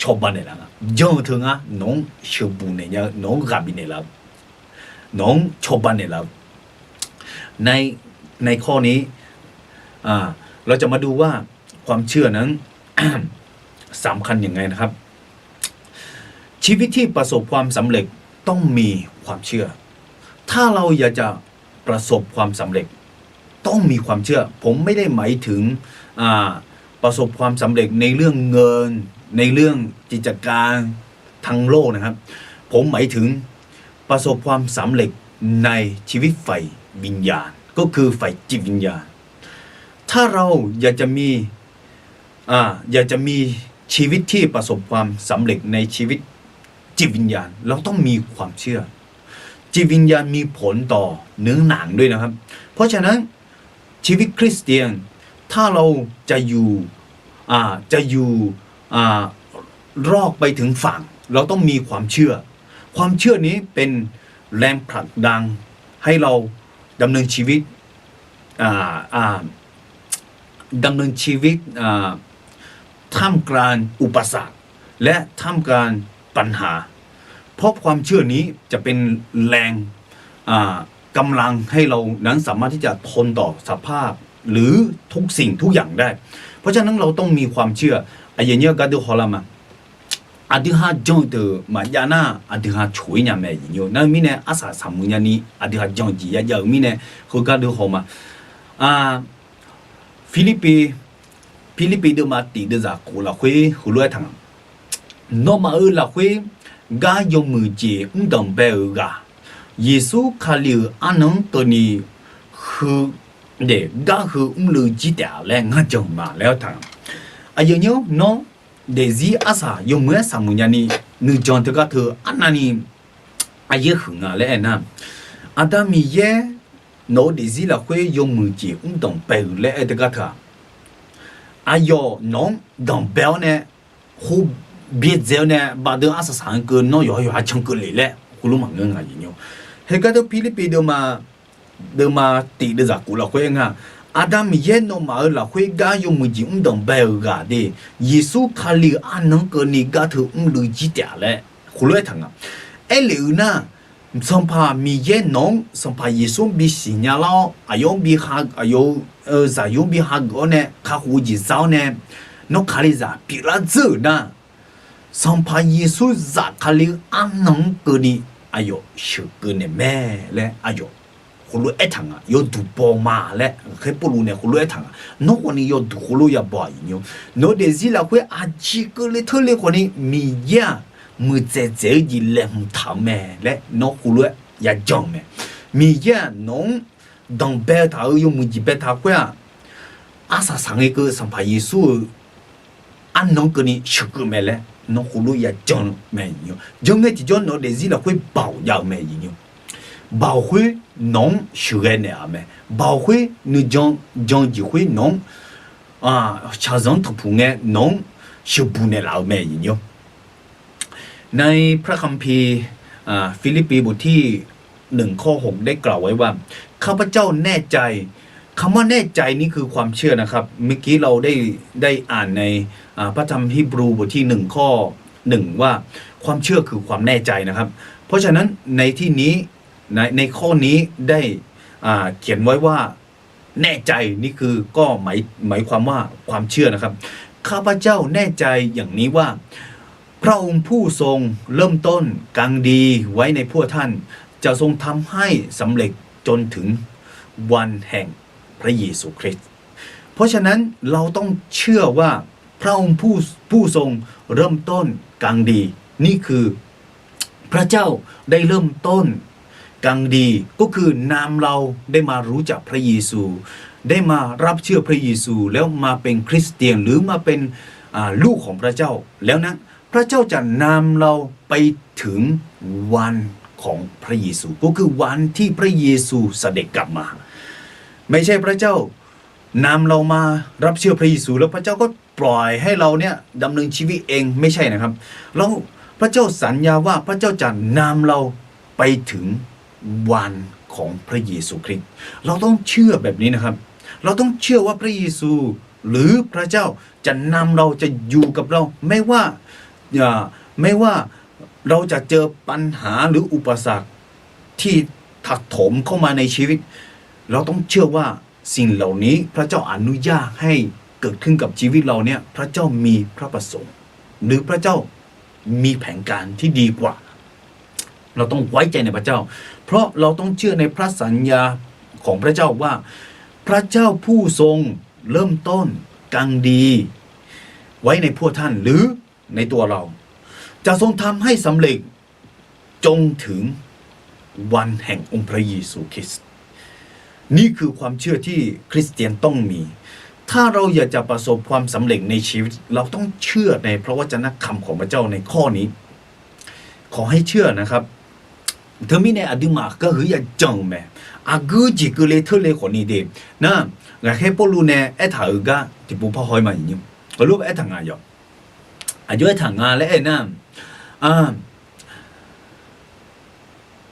ชาวบ้านเนี่ยละจงถึงน้องชาวบุญเนี่ยน้องกับบินเนี่ยละน้องชาวบ้านเนี่ยละในข้อนี้เราจะมาดูว่าความเชื่อนั้น สำคัญยังไงนะครับชีวิตที่ประสบความสำเร็จต้องมีความเชื่อถ้าเราอยากจะประสบความสำเร็จต้องมีความเชื่อผมไม่ได้หมายถึงประสบความสำเร็จในเรื่องเงินในเรื่องกิจการทางโลกนะครับผมหมายถึงประสบความสำเร็จในชีวิตฝ่ายวิญญาณก็คือฝ่ายจิตวิญญาณถ้าเราอยากจะมีชีวิตที่ประสบความสำเร็จในชีวิตจิตวิญญาณเราต้องมีความเชื่อจิตวิญญาณมีผลต่อเนื้อหนังด้วยนะครับเพราะฉะนั้นชีวิตคริสเตียนถ้าเราจะอยู่รอดไปถึงฝั่งเราต้องมีความเชื่อความเชื่อนี้เป็นแรงผลักดันให้เราดำเนินชีวิตท่ามกลางอุปสรรคและท่ามกลางปัญหาเพราะความเชื่อนี้จะเป็นแรงกำลังให้เรานั้นสามารถที่จะทนต่อสภาพ หรือทุกสิ่งทุกอย่างได้เพราะฉะนั้นเราต้องมีความเชื่อไอ้เนี่ยก็ดูฮอลามาอดีฮาจงเตอมายานาอดีฮาช่วยเนี่ยแม่ยิงอยู่นั่นมีเนี่ยอาสาสามุญญานี้อดีฮาจงจียามีเนี่ยเขาก็ดูฮอมาฟิลิปปินส์มาตีเดือดกูละคุยหัวเรือทางนอมาละคุยกายมือจีดำเบลกาเยซูคาลิอันนั้นตัวนี้คือเด็กก็คือลือจีเดียแล้วงั้นจงมาแล้วทางไอ้เนี่ยน้องเดซี่อาสายมือสามุญญานี้นึกจอนเถอะก็เถอะอันนั้นนี่ไอ้หึงอะไรนะอาดามีเย่โนเดซี่ละคุยมือจีดำเบลแล้วไอ้เถอะก็เถอะอายุน้องดำเบลเนี่ยหูเบียดเจ้าเนี่ยบาดอาสาสังเกตน้อยอยู่อาชังเกลีแหละกูรู้มั้งเงี้ยอย่างเงี้ยเฮก็ต้องฟิลิปปินส์เดิมาตีเดือดกูละคุยง่ะอาดัมเย็นน้องมาละคุยกายมือจีดำเบลกาเดเยซูคาลิอันนั้นก็นี่ก็ถือลือจีเดียแหละกูรู้ทั้งอ่ะเอลิวน่ะสัมภามีเย็นน้องสัมภาเยซูบิสิญญาลอายุบิฮักอายุสายุบิฮักก็เนี่ยข้าหูจีเจ้าเนี่ยน้องคาลิซาปิลาเจอนะสัมภาเยซูจะคาลิอันนั้นก็นี่อายุชื่อก็เนี่ยแม่และอายุคุณรู้ทางอ่ะยอดูปอมาและเคยพูดเนี่ยคุณรู้ทางอ่ะน้องคนนี้ยอดูคุณรู้อย่าบ่อยเนี่ยน้องเดซี่ละคุยอาจีก็เลยเธอเลยคนนี้มีเยอะมือเจ๊ยีเล่มทำแม่และน้องคุณรู้อย่าจังแม่มีเยอะน้องดังเบลท่าอยู่มือจีเบลท่าคุยอาสาสังเกตสัมภาเยซูอันน้องคนนี้ชื่อก็แม่และน้องคุณรู้อย่าจังแม่เนี่ยจังเงี้ยที่จังน้องเดซี่ละคุยเบาอย่าแม่เนี่ย保护农学呢啊咩？保护你将机会农查上突破呢农修补呢老咩嘢ในพระคัมภีร์ฟิลิปปีบทที่1ข้อ6ได้กล่าวไว้ว่าข้าพเจ้าแน่ใจคำว่าแน่ใจนี่คือความเชื่อนะครับเมื่อกี้เราได้อ่านในพระธรรมฮีบรูบทที่1ข้อ1ว่าความเชื่อคือความแน่ใจนะครับเพราะฉะนั้นในที่นี้ในข้อนี้ได้เขียนไว้ว่าแน่ใจนี่คือก็หมายความว่าความเชื่อนะครับข้าพเจ้าแน่ใจอย่างนี้ว่าพระองค์ผู้ทรงเริ่มต้นกลางดีไว้ในพวกท่านจะทรงทำให้สำเร็จจนถึงวันแห่งพระเยซูคริสต์เพราะฉะนั้นเราต้องเชื่อว่าพระองค์ผู้ทรงเริ่มต้นกลางดีนี่คือพระเจ้าได้เริ่มต้นกลางดีก็คือนำเราได้มารู้จักพระเยซูได้มารับเชื่อพระเยซูแล้วมาเป็นคริสเตียนหรือมาเป็นลูกของพระเจ้าแล้วนะพระเจ้าจะนำเราไปถึงวันของพระเยซูก็คือวันที่พระเยซูเสด็จกลับมาไม่ใช่พระเจ้านำเรามารับเชื่อพระเยซูแล้วพระเจ้าก็ปล่อยให้เราเนี่ยดำเนินชีวิตเองไม่ใช่นะครับเราพระเจ้าสัญญาว่าพระเจ้าจะนำเราไปถึงวันของพระเยซูคริสต์เราต้องเชื่อแบบนี้นะครับเราต้องเชื่อว่าพระเยซูหรือพระเจ้าจะนำเราจะอยู่กับเราไม่ว่าเราจะเจอปัญหาหรืออุปสรรคที่ถักถมเข้ามาในชีวิตเราต้องเชื่อว่าสิ่งเหล่านี้พระเจ้าอนุญาตให้เกิดขึ้นกับชีวิตเราเนี่ยพระเจ้ามีพระประสงค์หรือพระเจ้ามีแผนการที่ดีกว่าเราต้องไว้ใจในพระเจ้าเพราะเราต้องเชื่อในพระสัญญาของพระเจ้าว่าพระเจ้าผู้ทรงเริ่มต้นกลางดีไว้ในพวกท่านหรือในตัวเราจะทรงทำให้สำเร็จจงถึงวันแห่งองค์พระเยซูคริสต์นี่คือความเชื่อที่คริสเตียนต้องมีถ้าเราอยากจะประสบความสำเร็จในชีวิตเราต้องเชื่อในพระวจนะคำของพระเจ้าในข้อนี้ขอให้เชื่อนะครับเธอมีในอดีมาก็คืออย่าจังแม่อากูจิกุเลเธอเลยคนนี้เดนะไงแค่ปลูเนี่ยไอ้ถ่ายก็ที่ปุ๊บพอหอยมาอย่างนี้ก็รู้ไอ้ทางงานอยู่อายุไอ้ทางงานและไอ้นั่น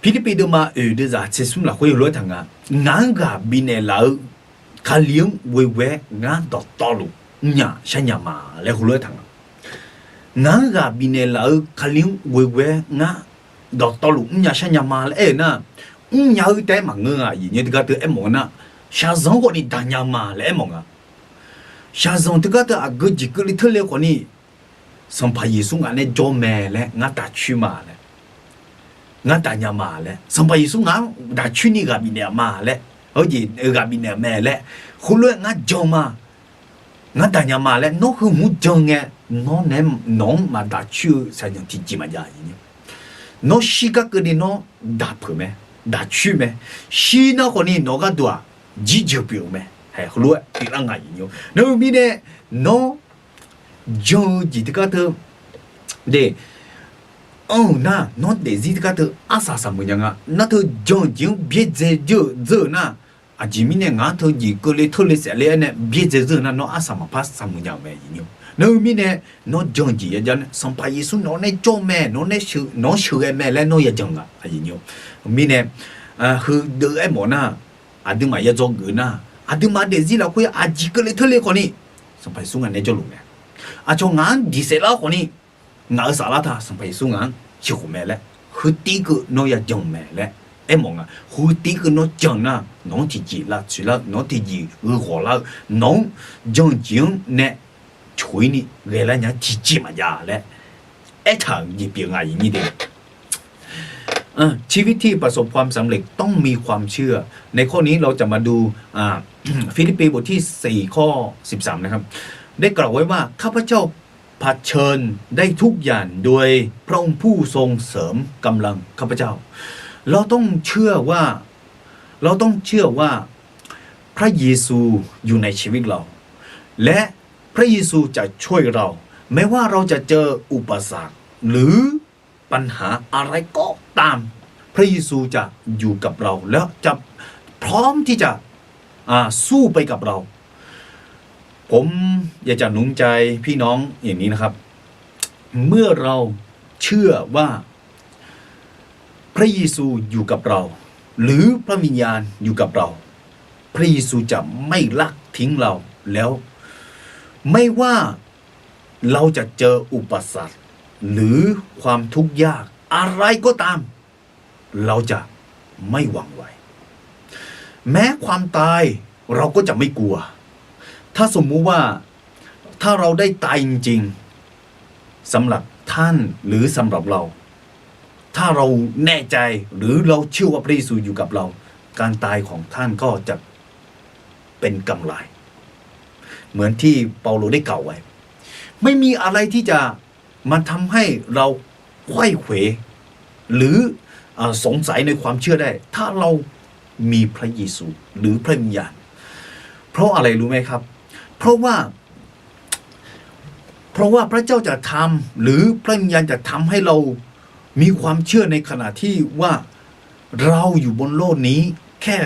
ฟิลิปปินส์มาเดี๋ยวจะเชื่อสุ่มละคุยรู้ทางงานกับบินเอลาเขาเลี้ยงเว่งานต่อตลุเนี่ยฉันยามาแล้วรู้ทางงานกับบินเอลาเขาเลี้ยงเว่งานดอกตลุเนี่ยฉันยามาแล้วนะเนี่ยแต่มาเงยอย่างนี้ก็ตัวเอ็มหมอนะ ရှာဇုံကိုနိဒါညာမာလဲမောင်ကရှာဇုံတကတော့အဂကြီးကလေးထလေကိုနိစံပါယေဆုငါနဲ့ဂျောမဲလဲငါတာချူမာလဲငါတာညာမာလဲစံပါယေဆုငါဒါချူနိကဘီနေမာလဲဟုတ်ကြီးကဘီနေမဲလဲခုလွဲငါဂျောမာငါတာညာမာလဲနော်ခုမူဂျောငဲနော်နဲနော်မာဒါချူဆိုင်တီဂျီမာယာယင်းနော်ရှိကကဒီနော်ဒါဖမဲဒါချူမဲရှိနော်ကိုနိနော်ကတော့ဂျီဂျူပြုမဲဟဲ့ခလွဲဒီလငါယင်းနော်မီနဲ့နော်ဂျောဂျီတကတော့ဒေ哦，那侬得自己个头阿啥什么样啊？那头将就别在就那，啊，前面呢俺头一个嘞头嘞下来呢，别在这那侬阿什么怕什么样没有？那后面呢，侬将就一讲呢，上排耶稣侬来做咩？侬修个咩嘞？侬也讲啊，啊有。后面呢，和得爱么那，啊对嘛也做个那，啊对嘛得自己老会啊几个嘞头嘞可呢，上排送俺来做路呢，啊做俺第三老可呢。ngã ở xã là ta xong phải xuống ăn chịu mẹ lẽ hư tí cứ nó ya chồng mẹ lẽ em mong à hư tí cứ nó chồng na nó chỉ là chỉ là nó thì gì họ là nó chồng chồng nè chuối ni về là nhá chỉ mà ya lẽ ấy thằng gì biểu ngại như thế ชีวิตที่ประสบความสำเร็จต้องมีความเชื่อในข้อนี้เราจะมาดูฟิลิปปีบทที่4ข้อ13นะครับได้กล่าวไว้ว่าข้าพเจ้าเผชิญได้ทุกอย่างโดยพระองค์ผู้ทรงเสริมกำลังข้าพเจ้าเราต้องเชื่อว่าพระเยซูอยู่ในชีวิตเราและพระเยซูจะช่วยเราแม้ว่าเราจะเจออุปสรรคหรือปัญหาอะไรก็ตามพระเยซูจะอยู่กับเราแล้วจะพร้อมที่จะสู้ไปกับเราผมอยากจะหนุนใจพี่น้องอย่างนี้นะครับเมื่อเราเชื่อว่าพระเยซูอยู่กับเราหรือพระวิญญาณอยู่กับเราพระเยซูจะไม่ลักทิ้งเราแล้วไม่ว่าเราจะเจออุปสรรคหรือความทุกข์ยากอะไรก็ตามเราจะไม่หวั่นไหวแม้ความตายเราก็จะไม่กลัวถ้าสมมุติว่าถ้าเราได้ตายจริงๆสำหรับท่านหรือสำหรับเราถ้าเราแน่ใจหรือเราเชื่อว่าพระเยซูอยู่กับเราการตายของท่านก็จะเป็นกำไรเหมือนที่เปาโลได้กล่าวไว้ไม่มีอะไรที่จะมาทำให้เราไขว้เขวหรือสงสัยในความเชื่อได้ถ้าเรามีพระเยซูหรือพระวิญญาณเพราะอะไรรู้ไหมครับเพราะว่าพระเจ้าจะทำหรือพระวิญญาณจะทำให้เรามีความเชื่อในขณะที่ว่าเราอยู่บนโลกนี้แค่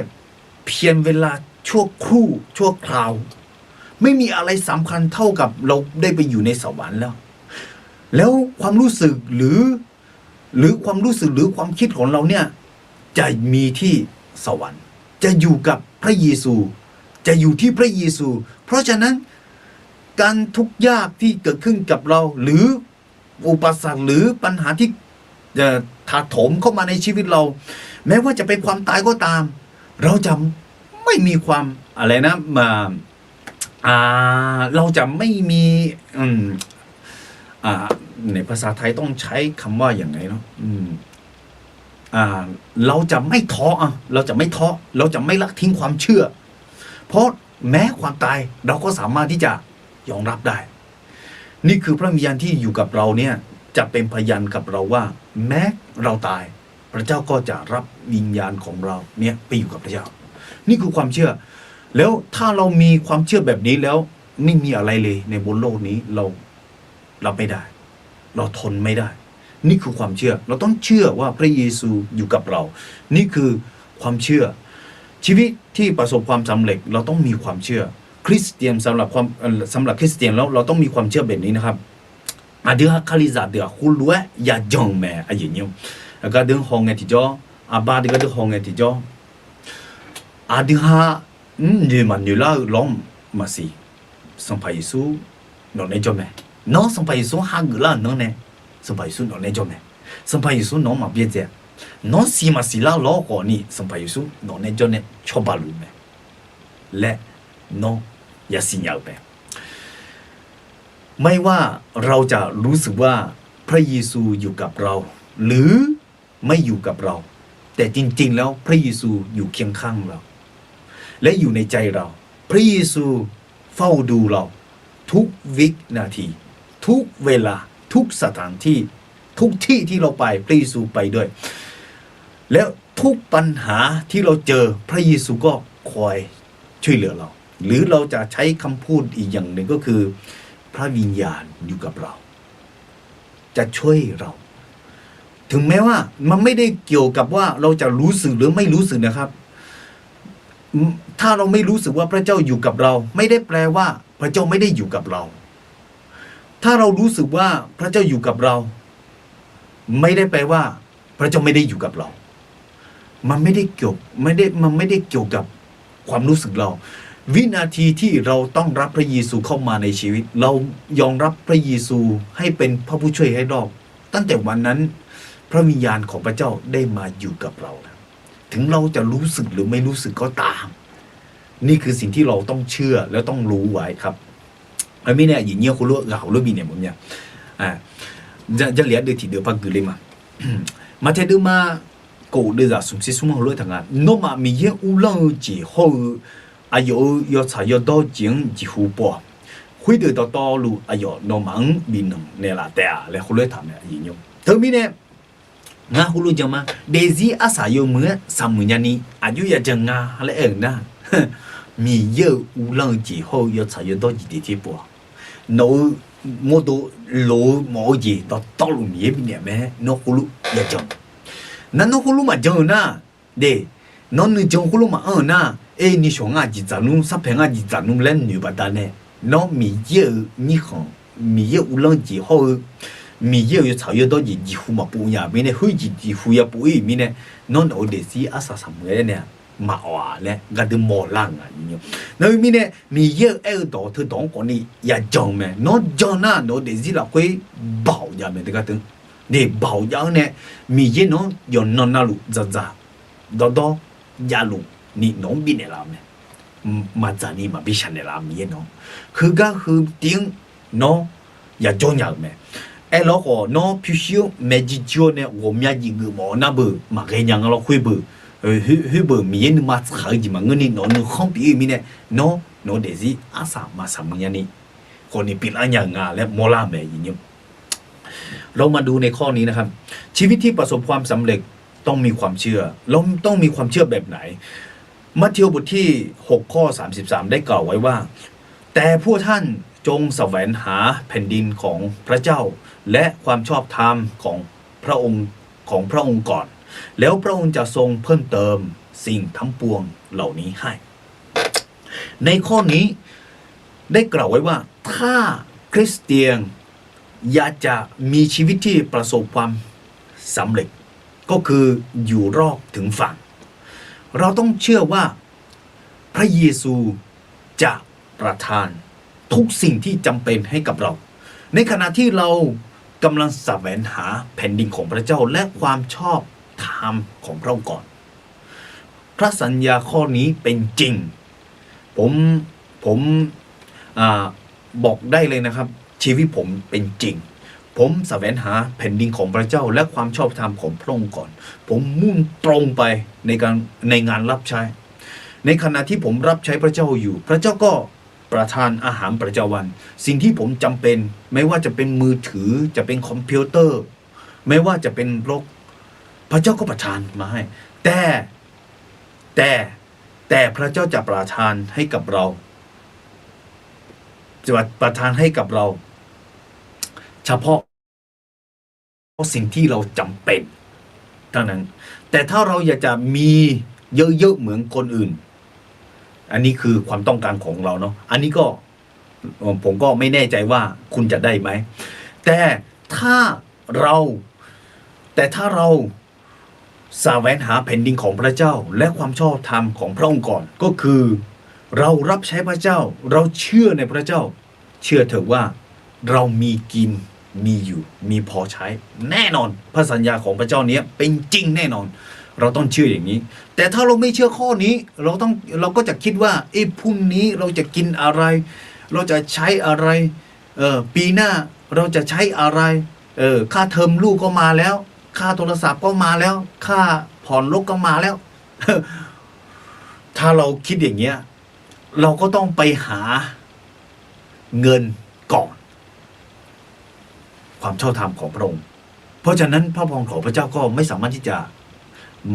เพียงเวลาชั่วครู่ชั่วคราวไม่มีอะไรสำคัญเท่ากับเราได้ไปอยู่ในสวรรค์แล้วความรู้สึกหรือความรู้สึกหรือความคิดของเราเนี่ยจะมีที่สวรรค์จะอยู่กับพระเยซูจะอยู่ที่พระเยซูเพราะฉะนั้นการทุกข์ยากที่เกิดขึ้นกับเราหรืออุปสรรคหรือปัญหาที่จะถาโถมเข้ามาในชีวิตเราแม้ว่าจะเป็นความตายก็ตามเราจะไม่มีความอะไรนะเราจะไม่มีในภาษาไทยต้องใช้คำว่าอย่างไรเนาะเราจะไม่ท้อเราจะไม่ท้อเราจะไม่ละทิ้งความเชื่อเพราะแม้ความตายเราก็สามารถที่จะยอมรับได้นี่คือพระวิญญาณที่อยู่กับเราเนี่ยจะเป็นพยานกับเราว่าแม้เราตายพระเจ้าก็จะรับวิญญาณของเราเนี่ยไปอยู่กับพระเจ้านี่คือความเชื่อแล้วถ้าเรามีความเชื่อแบบนี้แล้วไม่มีอะไรเลยในบนโลกนี้เรารับไม่ได้เราทนไม่ได้นี่คือความเชื่อเราต้องเชื่อว่าพระเยซูอยู่กับเรานี่คือความเชื่อชีวิตที่ประสบความสำเร็จเราต้องมีความเชื่อคริสเตียนสำหรับคริสเตียนแล้วเราต้องมีความเชื่อแบบนี้นะครับdia khaliza dia khulwe ya jongme ayinyo aga den honge ti jo aba de ga de honge ti jo adiha ni manula lom masi sampai yesu no ne jome no sampai yesu ha gula no ne sampai yesu no ne jome sampai yesu no ma bie je no si ma si la lo ko ni sampai yesu no ne jone chobalu me และเนาะอย่าสิญญาไปไม่ว่าเราจะรู้สึกว่าพระเยซูอยู่กับเราหรือไม่อยู่กับเราแต่จริงๆแล้วพระเยซูอยู่เคียงข้างเราและอยู่ในใจเราพระเยซูเฝ้าดูเราทุกวินาทีทุกเวลาทุกสถานที่ทุกที่ที่เราไปพระเยซูไปด้วยแล้วทุกปัญหาที่เราเจอพระเยซูก็คอยช่วยเหลือเราหรือเราจะใช้คำพูดอีกอย่างหนึ่งก็คือพระวิญญาณอยู่กับเราจะช่วยเราถึงแม้ว่ามันไม่ได้เกี่ยวกับว่าเราจะรู้สึกหรือไม่รู้สึกนะครับถ้าเราไม่รู้สึกว่าพระเจ้าอยู่กับเราไม่ได้แปลว่าพระเจ้าไม่ได้อยู่กับเราถ้าเรารู้สึกว่าพระเจ้าอยู่กับเราไม่ได้แปลว่าพระเจ้าไม่ได้อยู่กับเรามันไม่ได้เกี่ยวกับความรู้สึกเราวินาทีที่เราต้องรับพระเยซูเข้ามาในชีวิตเรายอมรับพระเยซูให้เป็นพระผู้ช่วยให้รอดตั้งแต่วันนั้นพระวิญญาณของพระเจ้าได้มาอยู่กับเราถึงเราจะรู้สึกหรือไม่รู้สึกก็ตามนี่คือสิ่งที่เราต้องเชื่อแล้วต้องรู้ไว้ครับไอ้ไม่เนี่ยอย่างเงี้ยคุณรู้เรารู้บีเนี่ยผมเนี่ยจะเลี้ยเดือดที่เดือดพักกือเลยมาเทดูมากูเดือดสุ่มซิสุ่มหัวรู้ทางนั้นโนมามีเยอะอุลังจีหัวอายุยอดสายยอดดอจิงจีหูปอคุยเดือดต่อลูอายุโนมังบินเนี่ยละแต่แล้วคุณรู้ทำเนี่ยอย่างเงี้ยเธอมีเนี่ยงาคุณรู้จังมาเดซี่อาศัยอยู่เมื่อสามมื้อนี้อายุอยากจะงาอะไรเองนะมีเยอะอุลังจีหัวยอดสายยอดดอจีที่ปอโนโมโตโลหมอจีต่อลูมีบิเนี่ยแม่นกคุณรู้อยากจังนั่นนกคุณรู้มาจังนะเดนอนนึกจังคุณรู้มานะ你想啊，几十弄，啥平啊，几十弄来女把单呢？那米业你看，米业无论几好，米业有炒越多几乎嘛不呀，米呢会几乎也不会米呢，那我得是阿啥什么呢？嘛话呢，个都冇浪啊，你那米呢，米业爱到他当讲你也讲咩？那讲那那得是啦会爆呀咩？这个等，你爆呀呢？米业喏要那那路咋，到呀路。นี่น้องบินในลำเนี่ยมาจากนี่มาบิชันในลำนี้น้องคือก็คือติ้งน้องอย่าจ้องอย่างแม่ไอ้เราก็น้องพิชิตแม่จิโจเนี่ย我们一个毛那不嘛个样เรา会不会不มีนมาขายจีมาเงินนี่น้องข้องปีมีเนี่ยน้องเดซี่อาสามาสามอย่างนี้คนนี้ปิดอะไรอย่างงาและโมล่าแม่อย่างนี้เรามาดูในข้อนี้นะครับชีวิตที่ประสบความสำเร็จต้องมีความเชื่อเราต้องมีความเชื่อแบบไหนมัทธิวบทที่6ข้อ33ได้กล่าวไว้ว่าแต่พวกท่านจงแสวงหาแผ่นดินของพระเจ้าและความชอบธรรมของพระองค์ก่อนแล้วพระองค์จะทรงเพิ่มเติมสิ่งทั้งปวงเหล่านี้ให้ในข้อนี้ได้กล่าวไว้ว่าถ้าคริสเตียนอยากจะมีชีวิตที่ประสบความสำเร็จก็คืออยู่รอดถึงฝั่งเราต้องเชื่อว่าพระเยซูจะประทานทุกสิ่งที่จำเป็นให้กับเราในขณะที่เรากำลังแสวงหาแผ่นดินของพระเจ้าและความชอบธรรมของพระองค์ก่อนพระสัญญาข้อนี้เป็นจริงผมบอกได้เลยนะครับชีวิตผมเป็นจริงผมแสวงหาแผ่นดินของพระเจ้าและความชอบธรรมของพระองค์ก่อนผมมุ่งตรงไปในงานรับใช้ในขณะที่ผมรับใช้พระเจ้าอยู่พระเจ้าก็ประทานอาหารประจำวันสิ่งที่ผมจำเป็นไม่ว่าจะเป็นมือถือจะเป็นคอมพิวเตอร์ไม่ว่าจะเป็นรถพระเจ้าก็ประทานมาให้แต่พระเจ้าจะประทานให้กับเราจะประทานให้กับเราเฉพาะสิ่งที่เราจำเป็นเท่านั้นแต่ถ้าเราอยากจะมีเยอะๆเหมือนคนอื่นอันนี้คือความต้องการของเราเนาะอันนี้ก็ผมก็ไม่แน่ใจว่าคุณจะได้ไหมแต่ถ้าเราแสวงหาแผ่นดินของพระเจ้าและความชอบธรรมของพระองค์ก่อนก็คือเรารับใช้พระเจ้าเราเชื่อในพระเจ้าเชื่อเถอะว่าเรามีกินมีอยู่มีพอใช้แน่นอนพระสัญญาของพระเจ้านี้เป็นจริงแน่นอน เราต้องเชื่ออย่างนี้ แต่ถ้าเราไม่เชื่อข้อนี้เราก็จะคิดว่าพรุ่งนี้เราจะกินอะไร เราจะใช้อะไรปีหน้าเราจะใช้อะไรค่าเทอมลูกก็มาแล้ว ค่าโทรศัพท์ก็มาแล้ว ค่าผ่อนรถก็มาแล้ว ถ้าเราคิดอย่างเงี้ยเราก็ต้องไปหาเงินก่อนความชอบธรรมของพระองค์เพราะฉะนั้นพระพรของพระเจ้าก็ไม่สามารถที่จะ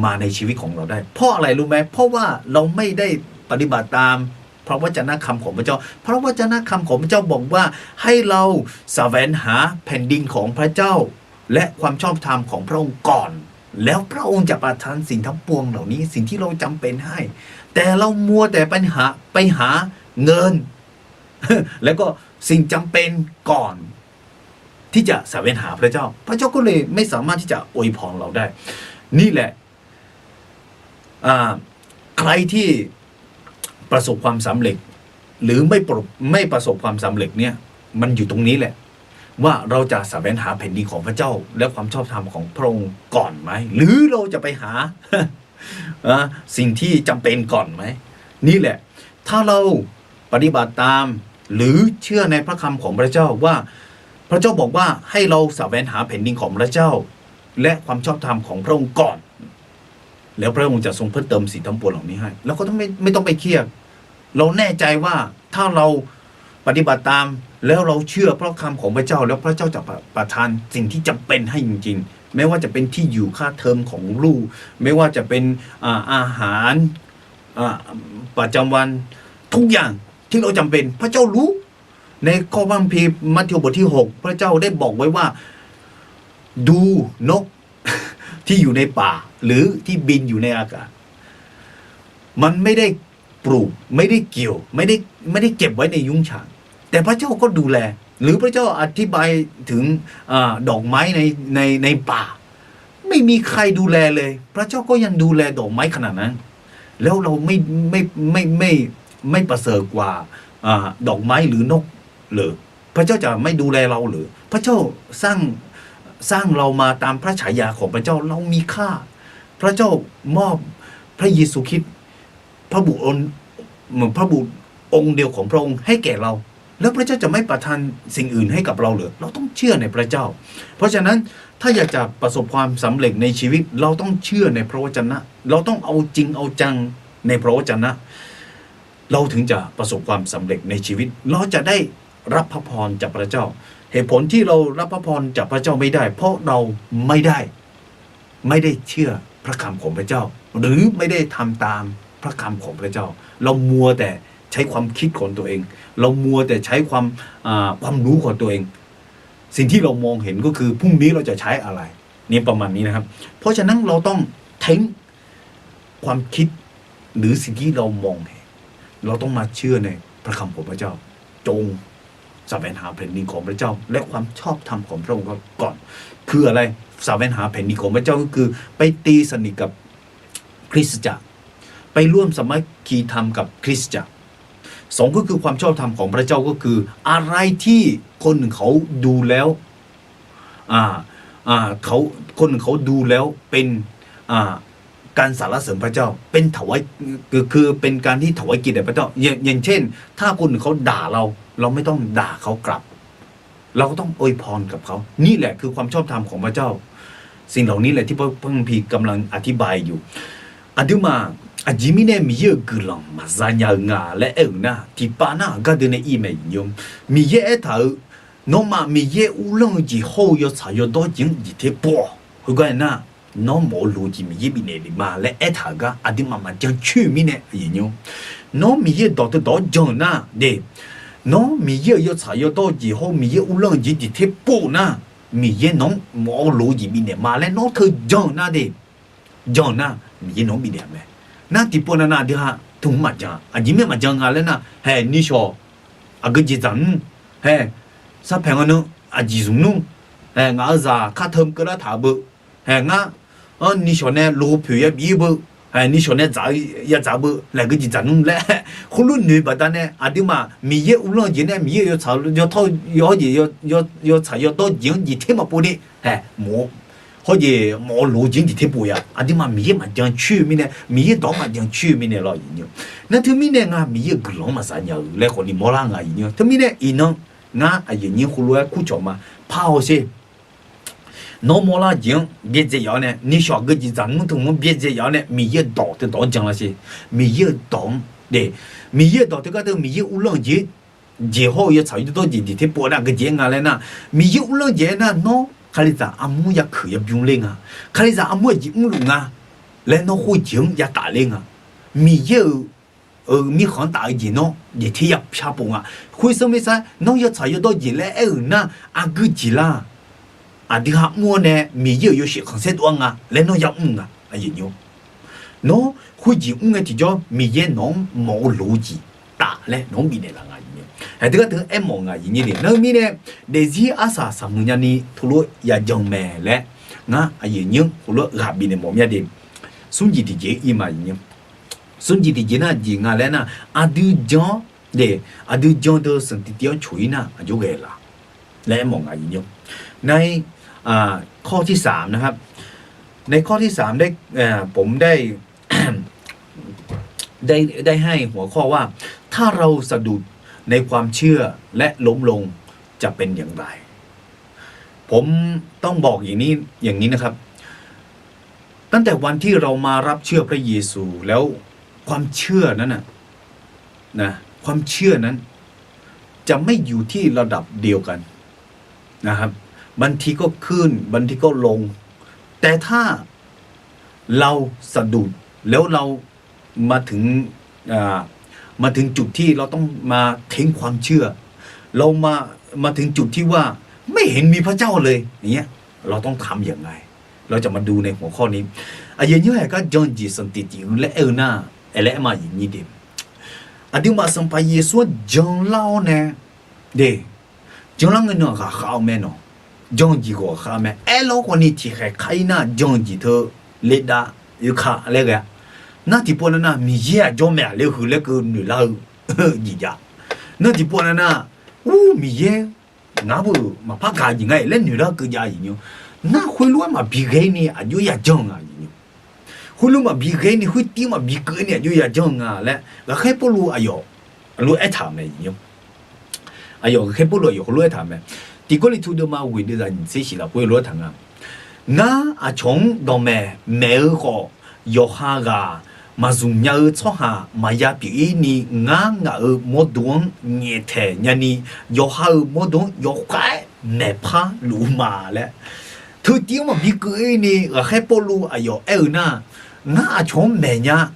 มาในชีวิตของเราได้เพราะอะไรรู้ไหมเพราะว่าเราไม่ได้ปฏิบัติตามพระวจนะคำของพระเจ้าพระวจนะคำของพระเจ้าบอกว่าให้เราแสวงหาแผ่นดินของพระเจ้าและความชอบธรรมของพระองค์ก่อนแล้วพระองค์จะประทานสิ่งทั้งปวงเหล่านี้สิ่งที่เราจำเป็นให้แต่เรามัวแต่ไปหาเงิน แล้วก็สิ่งจำเป็นก่อนที่จะแสวงหาพระเจ้าพระเจ้าก็เลยไม่สามารถที่จะอวยพรเราได้นี่แหละใครที่ประสบความสำเร็จหรือไม่ประสบความสำเร็จเนี่ยมันอยู่ตรงนี้แหละว่าเราจะแสวงหาแผ่นดินของพระเจ้าและความชอบธรรมของพระองค์ก่อนไหมหรือเราจะไปหา สิ่งที่จำเป็นก่อนไหมนี่แหละถ้าเราปฏิบัติตามหรือเชื่อในพระคำของพระเจ้าว่าพระเจ้าบอกว่าให้เราแสวงหาแผ่นดินของพระเจ้าและความชอบธรรมของพระองค์ก่อนแล้วพระองค์จะทรงเพิ่มเติมสิ่งทั้งปวงเหล่านี้ให้แล้วก็ไม่ต้องไปเครียดเราแน่ใจว่าถ้าเราปฏิบัติตามแล้วเราเชื่อพระคำของพระเจ้าแล้วพระเจ้าจะประทานสิ่งที่จำเป็นให้จริงๆไม่ว่าจะเป็นที่อยู่ค่าเทอมของลูกไม่ว่าจะเป็นอาหารประจำวันทุกอย่างที่เราจำเป็นพระเจ้ารู้ในข้อพระคัมภีร์มัทธิวบทที่6พระเจ้าได้บอกไว้ว่าดูนก ที่อยู่ในป่าหรือที่บินอยู่ในอากาศมันไม่ได้ปลูกไม่ได้เกี่ยวไม่ได้เก็บไว้ในยุ้งฉางแต่พระเจ้าก็ดูแลหรือพระเจ้าอธิบายถึงดอกไม้ในป่าไม่มีใครดูแลเลยพระเจ้าก็ยังดูแลดอกไม้ขนาดนั้นแล้วเราไม่ประเสริฐกว่าดอกไม้หรือนกหรือพระเจ้าจะไม่ดูแลเราหรือพระเจ้าสร้างเรามาตามพระฉายาของพระเจ้าเรามีค่าพระเจ้ามอบพระเยซูคริสต์พระบุตรองค์เดียวของพระองค์ให้แก่เราแล้วพระเจ้าจะไม่ประทานสิ่งอื่นให้กับเราหรือเราต้องเชื่อในพระเจ้าเพราะฉะนั้นถ้าอยากจะประสบความสำเร็จในชีวิตเราต้องเชื่อในพระวจนะเราต้องเอาจริงเอาจังในพระวจนะเราถึงจะประสบความสำเร็จในชีวิตเราจะได้รับพระพรจากพระเจ้าเหตุผลที่เรารับพระพรจากพระเจ้าไม่ได้เพราะเราไม่ได้เชื่อพระคำของพระเจ้าหรือไม่ได้ทำตามพระคำของพระเจ้าเรามัวแต่ใช้ความคิดของตัวเองเรามัวแต่ใช้ความรู้ของตัวเองสิ่งที่เรามองเห็นก็คือพรุ่งนี้เราจะใช้อะไรนี่ประมาณนี้นะครับเพราะฉะนั้นเราต้องทิ้งความคิดหรือสิ่งที่เรามองเห็นเราต้องมาเชื่อในพระคำของพระเจ้าจงแสวงหาแผ่นดินของพระเจ้าและความชอบธรรมของพระองค์ก่อนคืออะไรแสวงหาแผ่นดินของพระเจ้าก็คือไปตีสนิทกับคริสตจักรไปร่วมสามัคคีธรรมกับคริสตจักรสองก็คือความชอบธรรมของพระเจ้าก็คืออะไรที่คนหนึ่งเขาดูแล้วคนหนึ่งเขาดูแล้วเป็นการสรรเสริญพระเจ้าเป็นถวายคือเป็นการที่ถวายเกียรติแด่พระเจ้าอย่างเช่นถ้าคนหนึ่งเขาด่าเราไม่ต้องด่าเขากลับเราก็ต้องอวยพรกับเขานี่แหละคือความชอบธรรมของพระเจ้าสิ่งเหล่านี้แหละที่พระคัมภีร์กำลังอธิบายอยู่อันที่มาอาจิมิเนมีเยกลังมาซาญางาและเอนะที่ปานาก็เดินในอีเมยมมีเยเอถาโนมามีเยอุลงจีโฮยสายดอจิงจิเทปอฮึกนะน้องหมอลูจิมีเยบิเนดิมาและเอถากะอดิมามาจังชื่อมิเนยโยน้องมีเยดอตดอจังนะเดน้องมีเยยสายดอจีโฮมีเยอุลงจีจิเทปอนะมีเยน้องหมอลูจิมิเนมาและน้องเธอจังนะเดจังนะมีเยน้องมิเนแม่นาติปนานาเดียถุงมาจังอาจิเมมาจังอะไรนะเฮ้นิชออากจิจันเฮ้ซาเพงอนุอาจิซุนุเฮ้งาซาคาเทมกระถาบุเฮ้งานิชอเนี่ยลูผิวยบีบุเฮ้นิชอเนี่ยจ่าบุแล้วก็จิจันนุแหละคุณลุนี่บัดนั้นเนี่ยอาดิมามีเยอุลจีเนี่ยมีเยยอท่อยอจ่ายอโตจิงจิเทมาปุนี่เฮ้
或者冇路径的贴补呀，啊的嘛米嘛将去米呢，米到嘛将去米呢老人哟。那他米呢啊米个龙嘛啥样，来和你冇啦啊人哟，他米呢伊能啊啊人葫芦啊苦着嘛，怕好些。那么啦讲，别这样呢，你小个子咱们同我别这样呢，米一倒的倒讲了些，米一倒对，米一倒这个都米一乌龙节，节后也参与到节的贴补那个节啊来呐，米一乌龙节呢喏。卡里咋阿姆也可以不用领啊，卡里咋阿姆也唔用啊，来那会情也打领啊，米有米行打一喏，也贴也偏崩啊，为什么噻？喏要参与到节来那阿个节啦，阿啲客么呢？米有些很些多啊，来喏也啊，阿爷喏，喏会情嘅就叫米也喏冇逻辑打咧，喏米嚟啦啊。哎，这个等哎忙啊，人家的那米呢？那些阿啥什么样呢？除了也讲咩嘞？啊，啊人家除了下边的忙咩的，孙子的节伊嘛人家，孙子的节呢，人家来呢，阿都讲的，阿都讲到身体点吹呢，就个啦，来忙啊人家。ในข้อที่3นะครับในข้อที่3ผมได้ให้หัวข้อว่าถ้าเราสะดุดในความเชื่อและล้มลงจะเป็นอย่างไรผมต้องบอกอย่างนี้นะครับตั้งแต่วันที่เรามารับเชื่อพระเยซูแล้วความเชื่อนั้นนะความเชื่อนั้นจะไม่อยู่ที่ระดับเดียวกันนะครับบางทีก็ขึ้นบางทีก็ลงแต่ถ้าเราสะดุดแล้วเรามาถึงจุดที่เราต้องมาทิ้งความเชื่อเรามาถึงจุดที่ว่าไม่เห็นมีพระเจ้าเลยอย่างเงี้ยเราต้องทำอย่างไรเราจะมาดูในหัวข้อนี้อย่างนี้ก็จงจีสันติจิและหน้าและมาอย่างนี้เดิดิมาสัมภาเยซูจงเล่าเนี่ยเดจงเล่าเงินก็ข้าวแม่เนาะจงจีก็ข้าวแม่เราคนนี้ที่ใครน่าจงจีเธอเลดาอยู่ข้าอะไรกัน那地波呢？米耶叫咩？你去那个女老人家，那地波呢？米耶，那不嘛怕干人哎，那女老个家人哟，那回路嘛比给你啊就也讲啊人哟，回路嘛比给你会地嘛比给你就也讲啊嘞，那还不如哎哟，路爱谈没人哟，哎哟还不如有路爱谈没，地个里头的嘛为的人这些了会路谈啊，那啊从到没有好有哈个。mà dùng nhau cho hà mà ya bị ni ngã mô đuông nhẹ thẻ nhà ni yo ha mô đuông yo cái nè pa lù mà lẽ thứ tiếng mà bị cưỡi ni ở hai pô lù à yo na ngã chốn mẹ nhà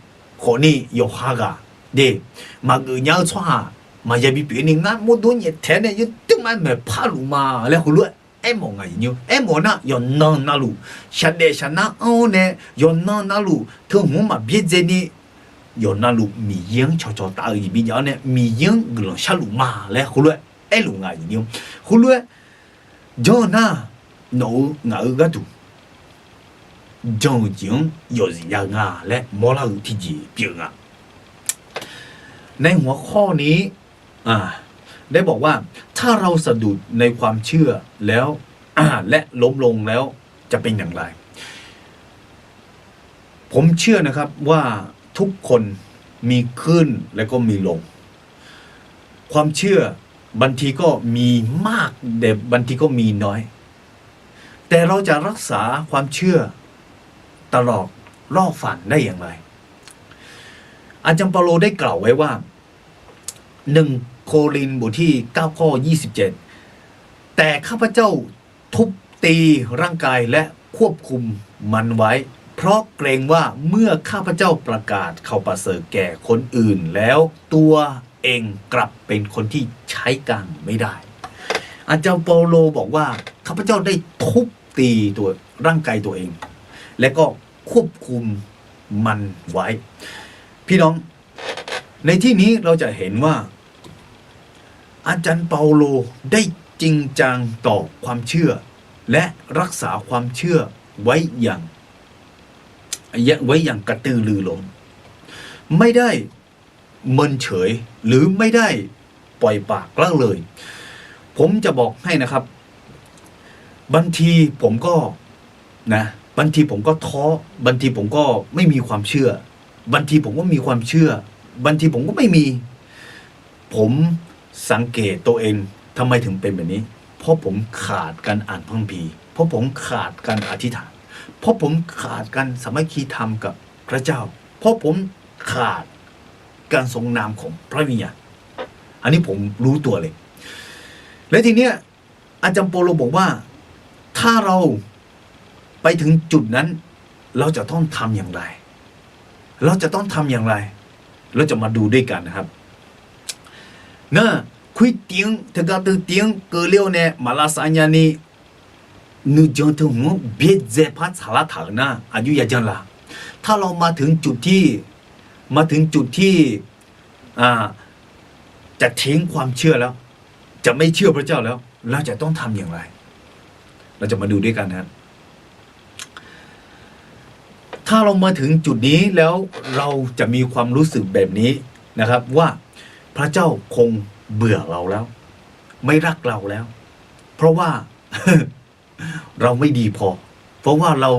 khó ni yo ha gà để mà người nhau cho hà mà ya bị ni ngã mô đuông nhẹ thẻ này yo tiếng mà mẹ pa lù mà lẽ hồ lụa em mong ngày nhiêu em mong na yo non na lu sát để sát na ô nè yo non na lu thường hôm mà biết gì ni yo na lu mi yeng cho ta ở bên nhau nè mi yeng gửi sát lu mà lẽ hồ lụa em lu ngày nhiêu hồ lụa do na nấu ngã gà tu trong tiếng yo gì ya ngà lẽ mò la thì gì biểu ngà ในหัวข้อนี้ได้บอกว่าถ้าเราสะดุดในความเชื่อแล้วและล้มลงแล้วจะเป็นอย่างไรผมเชื่อนะครับว่าทุกคนมีขึ้นและก็มีลงความเชื่อบางทีก็มีมากแต่บางทีก็มีน้อยแต่เราจะรักษาความเชื่อตลอดรอดฝั่งได้อย่างไรอาจารย์เปาโลได้กล่าวไว้ว่า1 โครินธ์บทที่9ข้อ27แต่ข้าพเจ้าทุบตีร่างกายและควบคุมมันไว้เพราะเกรงว่าเมื่อข้าพเจ้าประกาศข่าวประเสริฐแก่คนอื่นแล้วตัวเองกลับเป็นคนที่ใช้กลางไม่ได้อาจารย์เปาโลบอกว่าข้าพเจ้าได้ทุบตีตัวร่างกายตัวเองและก็ควบคุมมันไว้พี่น้องในที่นี้เราจะเห็นว่าอาจารย์เปาโลได้จริงจังต่อความเชื่อและรักษาความเชื่อไว้อย่างกระตือรือร้นไม่ได้เมินเฉยหรือไม่ได้ปล่อยปากละเลยผมจะบอกให้นะครับบางทีผมก็ นะบางทีผมก็ท้อบางทีผมก็ไม่มีความเชื่อบางทีผมก็มีความเชื่อบางทีผมก็ไม่มี ผมสังเกตตัวเองทำไมถึงเป็นแบบนี้ เพราะผมขาดการอ่านพระคัมภีร์เพราะผมขาดการอธิษฐานเพราะผมขาดการสามัคคีธรรมกับพระเจ้า เพราะผมขาดการทรงนามของพระวิญญาณอันนี้ผมรู้ตัวเลย และทีเนี้ยอาจารย์โปโลบอกว่าถ้าเราไปถึงจุดนั้นเราจะต้องทำอย่างไรเราจะต้องทำอย่างไรเราจะมาดูด้วยกันนะครับนะคุยเตียงถ้าก็เตียงเกลียวเนี่ยมาลาสัญญานี่นูจงถึงเบียดเจ็บพัดสารถังนะอายุยาจังละถ้าเรามาถึงจุดที่จะทิ้งความเชื่อแล้วจะไม่เชื่อพระเจ้าแล้วเราจะต้องทำอย่างไรเราจะมาดูด้วยกันนะครับถ้าเรามาถึงจุดนี้แล้วเราจะมีความรู้สึกแบบนี้นะครับว่าพระเจ้าคงเบื่อเราแล้วไม่รักเราแล้ว เพราะว่า เราไม่ดีพอเพราะว่าเรา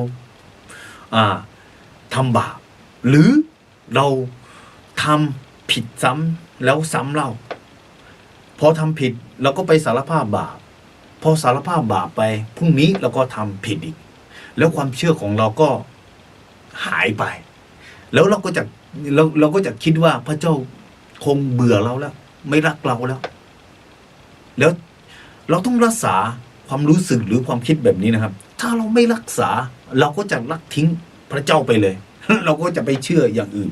ทำบาปหรือเราทำผิดซ้ำแล้วซ้ำเล่าพอทำผิดเราก็ไปสารภาพบาปพอสารภาพบาปไปพรุ่งนี้เราก็ทำผิดอีกแล้วความเชื่อของเราก็หายไปแล้วเราก็จะคิดว่าพระเจ้าคงเบื่อเราแล้วไม่รักเราแล้วเราต้องรักษาความรู้สึกหรือความคิดแบบนี้นะครับถ้าเราไม่รักษาเราก็จะลักทิ้งพระเจ้าไปเลย เราก็จะไปเชื่ออย่างอื่น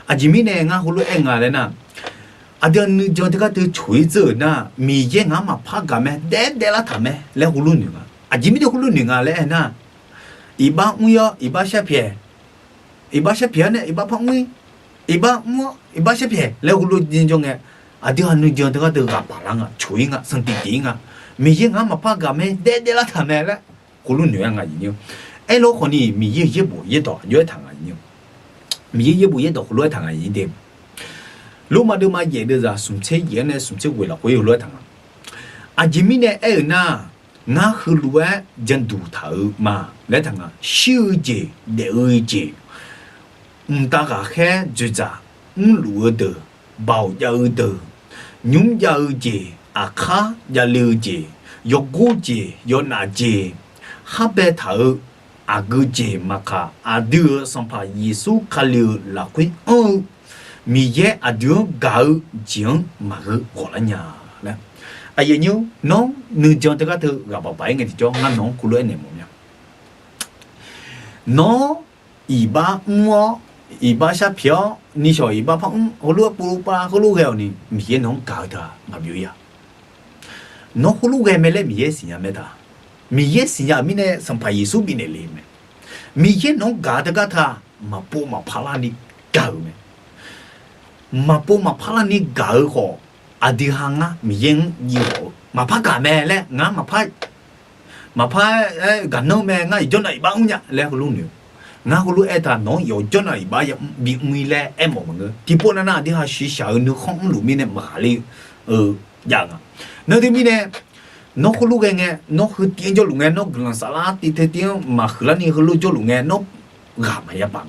อาจิมิเนงาฮูลุเองอะไรนะอาเดือนนึงจนที่ก็ถือช่วยเจอนะมีเยงามาพักกันไหมเด็ดละทำไหมแล้วฮูลุหนึ่งอาจิมิเดฮูลุหนึ่งอะไรนะอีบ้าอุ้ยอีบ้าเชฟเพียอีบ้าเชฟเพียเนี่ยอีบ้าพังอุ้ยอีบ้ามัวอีบ้าเชฟเพียแล้วฮูลุยินจงเงอาเดือนนึงจนที่ก็ถือกับพลังช่วยสันติจริงมีเยงามาพักกันไหมเด็ดละทำไหมแล้วฮูลุหนึ่งอะไรอย่างเงี้ยไอ้โลกคนนี้มีเยอะบุเยอะต่อเยอะทางอะไรอย่างเงี้ยมีเยอะบุเยอะต่อฮูลุทางอะไรอย่างเงี้ยลูกมาดูมาเยอะด้วยจ้ะสมเชื่อเยอะเนี่ยสมเชื่อเวลาคุยรู้ทางอาจิมิเนี่ยน่ะงาคือรู้ว่าจันดูเท่ามาแล้วทางชิวเจเดือเจตากาแค่จุจ้ารู้เด้อบ่าวยาวเด้อยุ่งยาวเจอาคายาลือเจยกกูเจยนาเจฮับเบเท่าอากูเจมาคาอาเดือสัมภาเยซูคาลือละคุยมีเยอะอดีตเก่าจีนมาคือก่อนเนี่ยนะไอ้ยังน้องนึกจนถึงก็ถือกับไปไงที่จ้องงั้นน้องคุยเนี่ยมั้งเนี่ยน้องอีบ้ามัวอีบ้าชาเพียวนี่ชอบอีบ้าพังเขารู้ปูปลาเขารู้แค่นี้มีเยอะน้องเก่าเถอะมาบิว呀น้องเขารู้แค่ไม่เล่มีเยอะสิ่งอย่างไม่ได้มีเยอะสิ่งอย่างมีเนี่ยสัมภาระสูบมีเนี่ยเลยมั้ยมีเยอะน้องเก่าเถอะก็เถอะมาปูมาพารานี่เก่ามั้ยมาปูมาพารานี่เก่าก็อดีตหางมีเยอะยี่ห้อมาพักกันแม่แล้วงั้นมาพักกันน้องแม่งั้นย้อนไหนบ้างเนี่ยแล้วเขารู้เนี่ยงั้นเขารู้ท่านน้องย้อนไหนบ้างบีมีแล้วมองมั้งที่พวกนั้นที่เขาศึกษาเนื้อของรู้มีเนี่ยมาเลยอย่างนั่นที่มีเนี่ยน้องเขารู้ไงน้องคือเตียงจะรู้ไงน้องกำลังสารติดเตียงมาคือแล้วนี่เขารู้จะรู้ไงน้องกาไม่ยากปัง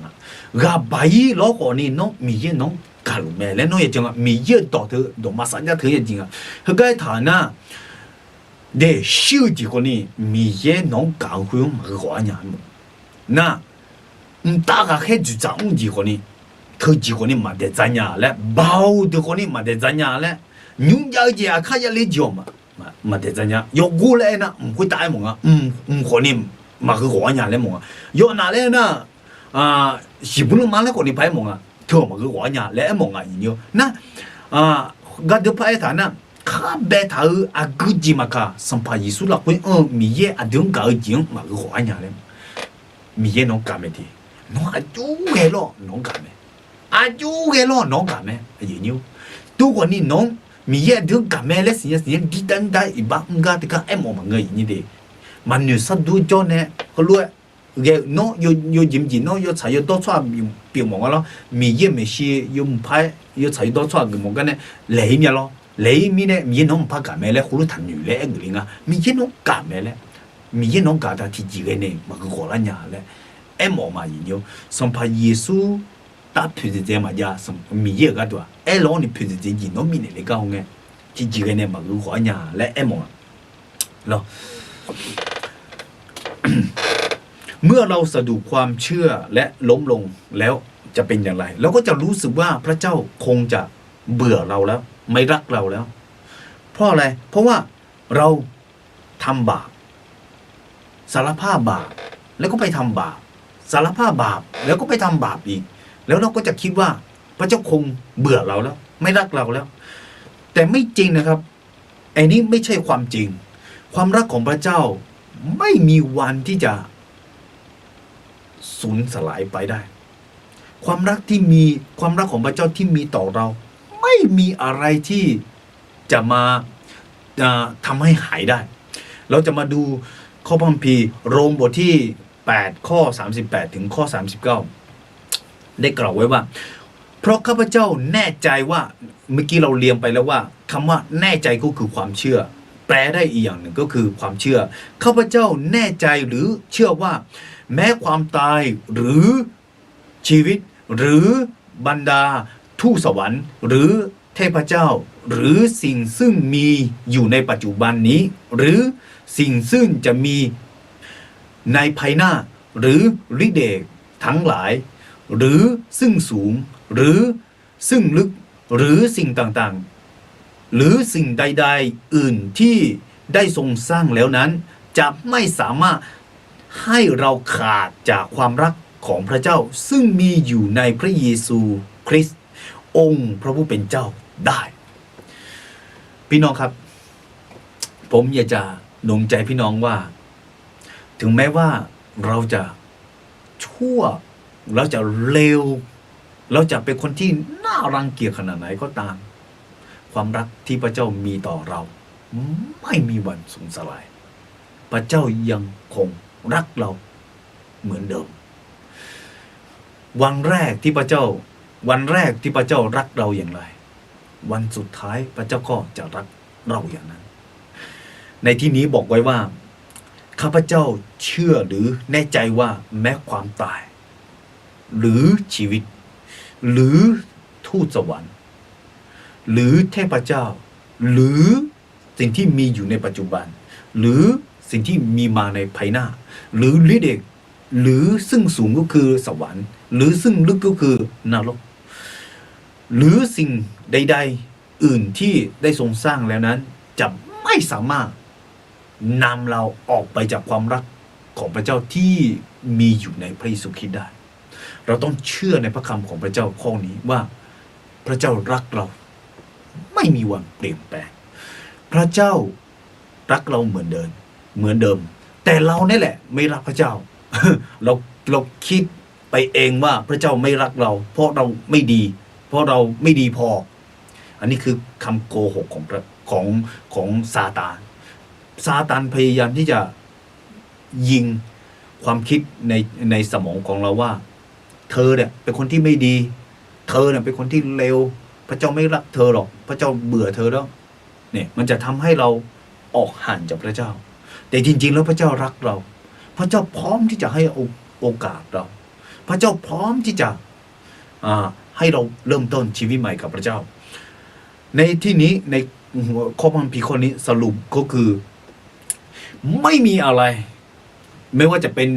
กาไปแล้วก่อนนี่น้องมีเยอะน้องการรู้แม่แล้วน้องยังจังมีเยอะต่อเธอดอกมาสัญญาเธอยังจริงเขาก็ฐานะเดี๋ยวชิวจีคนนี้มีเยอะน้องการคุยมาก่อนเนี่ยน่ะตากาแค่จุดจ้างจีคนนี้เธอจีคนนี้มาเดจันยาและเบาเธอคนนี้มาเดจันยาและยุ่งยากจีข้ายาเลยจอมาเดจันยายกกูเลยนะคุยตายมั้งคนนี้มาคือก่อนเนี่ยเลยมั้งยกนั่นเลยนะสิบุญมาแล้วคนนี้ไปมั้งเธอมาคือก่อนเนี่ยแล้วมั้งอีเนี่ยนะก็เดี๋ยวไปฐานะข้าเบต้าอากุจิมาค่ะสัมภาระสุดละคุยมีเยอะอดีตเก่าจริงมาคือก่อนเนี่ยเลยมีเยอะน้องกาเมทีน้องอาจูเกล้อน้องกาเมอาจูเกล้อน้องกาเมอย่างนี้ตัวคนนี้น้องมีเยอะอดีตกาเมเลยสิ่งดีดังได้อีบ้างก็ที่ก็มองมันเงยอย่างนี้ดิมันอยู่สัตว์ดูจนเนี่ยเขารู้เกน้องอยู่ยิ้มน้องอยู่ใช้ตัวชั่วเปลี่ยนมองแล้วมีเยอะไม่ใช่อยู่ไม่อยู่ใช้ตัวชั่วก็มองกันเนี่ยเลยมีอะไรเลยมีเนี่ยมีน้องพักกาเมเลยเขารู้ทันอยู่เลยเองเลยมีเยอะน้องกาเมเลย มีเยน้องกาตาที่จีเรเนมาคือขอละญาและเอ็มออกมาอย่างเดียวสัมภาเยซูตาพิจิเจมาญาสัมมีเยก็ตัวเอลองนี่พิจิเจยินน้องมีเนี่ยเลยก็เอาไงที่จีเรเนมาคือขอละญาและเอ็มออกเนาะ เมื่อเราสะดุดความเชื่อและล้มลงแล้วจะเป็นอย่างไรเราก็จะรู้สึกว่าพระเจ้าคงจะเบื่อเราแล้วไม่รักเราแล้ว เพราะอะไรเพราะว่าเราทำบาปสารภาพบาปแล้วก็ไปทำบาปสารภาพบาปแล้วก็ไปทำบาปอีกแล้วเราก็จะคิดว่าพระเจ้าคงเบื่อเราแล้วไม่รักเราแล้ว แต่ไม่จริงนะครับไอ้นี้ไม่ใช่ความจริงความรักของพระเจ้าไม่มีวันที่จะสูญสลายไปได้ความรักของพระเจ้าที่มีต่อเรา ไม่มีอะไรที่จะมาทำให้หายได้เราจะมาดูข้อพระคัมภีร์โรมบทที่8ข้อ38ถึงข้อ39ได้กล่าวไว้ว่าเพราะข้าพเจ้าแน่ใจว่าเมื่อกี้เราเรียนไปแล้วว่าคำว่าแน่ใจก็คือความเชื่อแปลได้อีกอย่างหนึ่งก็คือความเชื่อข้าพเจ้าแน่ใจหรือเชื่อว่าแม้ความตายหรือชีวิตหรือบรรดาทูตสวรรค์หรือเทพเจ้าหรือสิ่งซึ่งมีอยู่ในปัจจุบันนี้หรือสิ่งซึ่งจะมีในภายหน้าหรือฤทธิเดชทั้งหลายหรือซึ่งสูงหรือซึ่งลึกหรือสิ่งต่างๆหรือสิ่งใดๆอื่นที่ได้ทรงสร้างแล้วนั้นจะไม่สามารถให้เราขาดจากความรักของพระเจ้าซึ่งมีอยู่ในพระเยซูคริสต์องค์พระผู้เป็นเจ้าได้พี่น้องครับผมอยากจะหนุนใจพี่น้องว่าถึงแม้ว่าเราจะชั่วเราจะเลวเราจะเป็นคนที่น่ารังเกียจขนาดไหนก็ตามความรักที่พระเจ้ามีต่อเราไม่มีวันสูญสลายพระเจ้ายังคงรักเราเหมือนเดิมวันแรกที่พระเจ้ารักเราอย่างไรวันสุดท้ายพระเจ้าก็จะรักเราอย่างนั้นในที่นี้บอกไว้ว่าข้าพเจ้าเชื่อหรือแน่ใจว่าแม้ความตายหรือชีวิตหรือทูตสวรรค์หรือเทพเจ้าหรือสิ่งที่มีอยู่ในปัจจุบันหรือสิ่งที่มีมาในภายหน้าหรือฤทธิ์เดชหรือซึ่งสูงก็คือสวรรค์หรือซึ่งลึกก็คือนรกหรือสิ่งใดๆอื่นที่ได้ทรงสร้างแล้วนั้นจะไม่สามารถนำเราออกไปจากความรักของพระเจ้าที่มีอยู่ในพระเยซูคริสต์ได้เราต้องเชื่อในพระคำของพระเจ้าข้อนี้ว่าพระเจ้ารักเราไม่มีวันเปลี่ยนแปลงพระเจ้ารักเราเหมือนเดิมแต่เราเนี่ยแหละไม่รักพระเจ้า เราคิดไปเองว่าพระเจ้าไม่รักเราเพราะเราไม่ดีเพราะเราไม่ดีพออันนี้คือคำโกหกของซาตานพยายามที่จะยิงความคิดในสมองของเราว่าเธอเนี่ยเป็นคนที่ไม่ดีเธอเนี่ยเป็นคนที่เลวพระเจ้าไม่รักเธอหรอกพระเจ้าเบื่อเธอแล้วเนี่ยมันจะทำให้เราออกห่างจากพระเจ้าแต่จริงๆแล้วพระเจ้ารักเราพระเจ้าพร้อมที่จะให้โอกาสเราพระเจ้าพร้อมที่จะให้เราเริ่มต้นชีวิตใหม่กับพระเจ้าในที่นี้ในข้อพระคัมภีร์ข้อนี้สรุปก็คือไม่มีอะไรไม่ว่าจะเป็น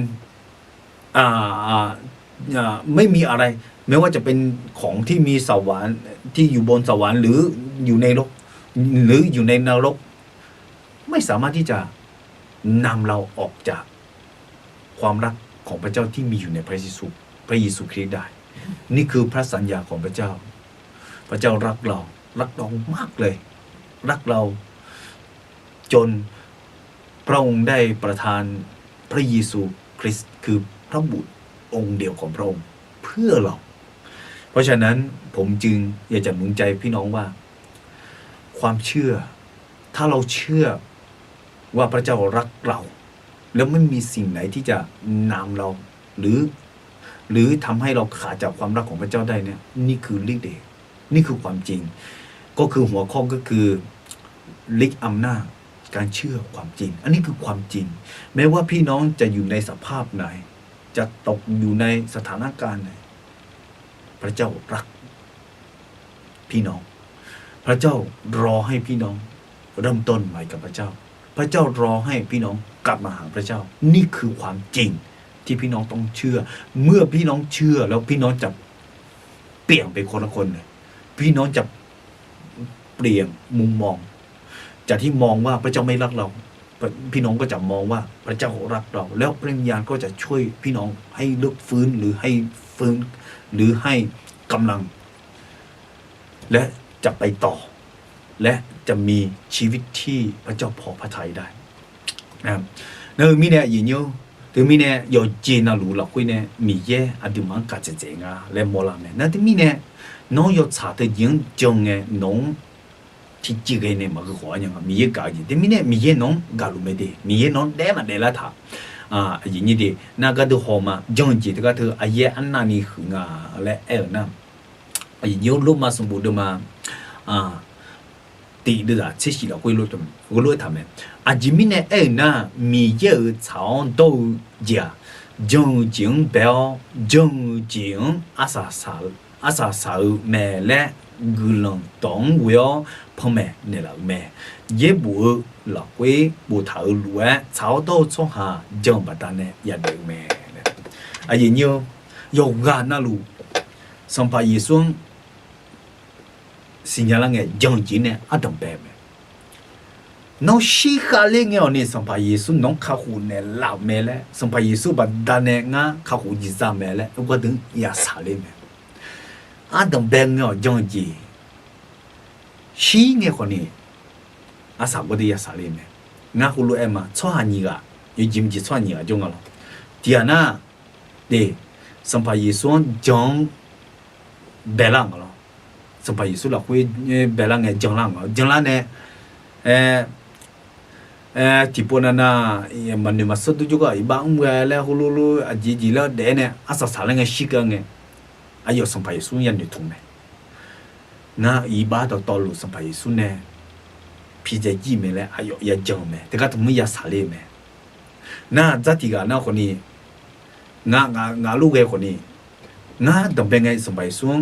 ไม่มีอะไรไม่ว่าจะเป็นของที่มีสวรรค์ที่อยู่บนสวรรค์หรืออยู่ในโลกหรืออยู่ในนรกไม่สามารถที่จะนำเราออกจากความรักของพระเจ้าที่มีอยู่ในพระเยซูคริสต์ได้นี่คือพระสัญญาของพระเจ้าพระเจ้ารักเรามากเลยรักเราจนพระองค์ได้ประทานพระเยซูคริสต์คือพระบุตรองค์เดียวของพระองค์เพื่อเราเพราะฉะนั้นผมจึงอยากจะหนุนใจพี่น้องว่าความเชื่อถ้าเราเชื่อว่าพระเจ้ารักเราแล้วไม่มีสิ่งไหนที่จะนำเราหรือทำให้เราขาดจากความรักของพระเจ้าได้เนี่ยนี่คือฤทธิ์เดชนี่คือความจริงก็คือหัวข้อก็คือฤทธิ์อำนาจ การเชื่อความจริง อันนี้คือความจริง แม้ว่าพี่น้องจะอยู่ในสภาพไหน จะตกอยู่ในสถานการณ์ไหนพระเจ้ารักพี่น้อง พระเจ้ารอให้พี่น้องเริ่มต้นใหม่กับพระเจ้า พระเจ้ารอให้พี่น้องกลับมาหาพระเจ้า นี่คือความจริงที่พี่น้องต้องเชื่อ เมื่อพี่น้องเชื่อแล้วพี่น้องจะเปลี่ยนไปคนละคนเลยพี่น้องจะเปลี่ยนมุมมองจากที่มองว่าพระเจ้าไม่รักเรา พี่น้องก็จะมองว่าพระเจ้ารักเรา แล้วพระวิญญาณก็จะช่วยพี่น้องให้ลุกฟื้นหรือให้ฟื้นหรือให้กำลัง และจะไปต่อ และจะมีชีวิตที่พระเจ้าพอพระทัยได้นะครับเนื่องมีเนี่ยอย่างนี้ถึงมีเนี่ย有接纳路了会呢มีเยอะดูมันกัดเจ๋งอ่ะและมอลาเนี่ยนั่นที่มีเนี่ยน้อง有查的影像嘅น้องที่จีกันเนี่ยมันก็หัวอย่างมีเยอะกาจีแต่มีเนี่ยมีเยอะน้องกาลุไม่ได้มีเยอะน้องได้มาได้ละท่าอย่างนี้ดิน่าก็ดูหอมาจังจีแต่ก็เธออาเยอันนั้นนี่หึงและนะอย่างนี้รูปมาสมบูรณ์มาตีเดือดเชื่อเราคุยรู้ทำไมอาจิมิเนี่ยนะมีเยอะชาวโตเจียจงจิงเบลจงจิงอาสาแม่และกุลงตงเวลพ่อแม่เนี่ยละแม่เย็บบัวหลักเวบัวเท้าลัวชาวโตช่องหาจงบัดเนี่ยอย่าเด็กแม่อย่างนี้有干那路上把一双สิ่งอย่างนั้นจังจีเนี่ยอาดัมแบบน้องชีคาเลี้ยงเนี่ยสัมภาระเยซูน้องข้าหูเนี่ยลาเมล่สัมภาระเยซูบัดดานเนี่ยงาข้าหูจิซาเมล่ก็ถึงยาสาเลเมอาดัมแบบเนี่ยจังจีชีเนี่ยคนนี้อาสาก็ได้ยาสาเลเมงาหูรู้เอ็มชอบนี่ก็ยูจิมจีชอบนี่ก็จงอะไรที่อันน่ะเดสัมภาระเยซูจังเบลังอะไรสัมภาระเยซูละคุยเบลังเนี่ยจังลังเนี่ยที่พวกนั้นมันเนี่ยมาสุดจุกอีบางเวลาฮูลูจีแล้วเดเนี่ยอาศัยสารเงี้ยชิกันเงี้ยอายุสัมภาระสุนยันอยู่ตรงไหนน่าอีบ้าต่อลูสัมภาระสุนเนี่ยพี่จะยี่เมล่อายุยาจังเมแต่ก็ต้องไม่ยาสาเลเมน่าจัดที่กันน่าคนนี้งาลูกเอคนนี้น่าต้องเป็นไงสัมภาระสุน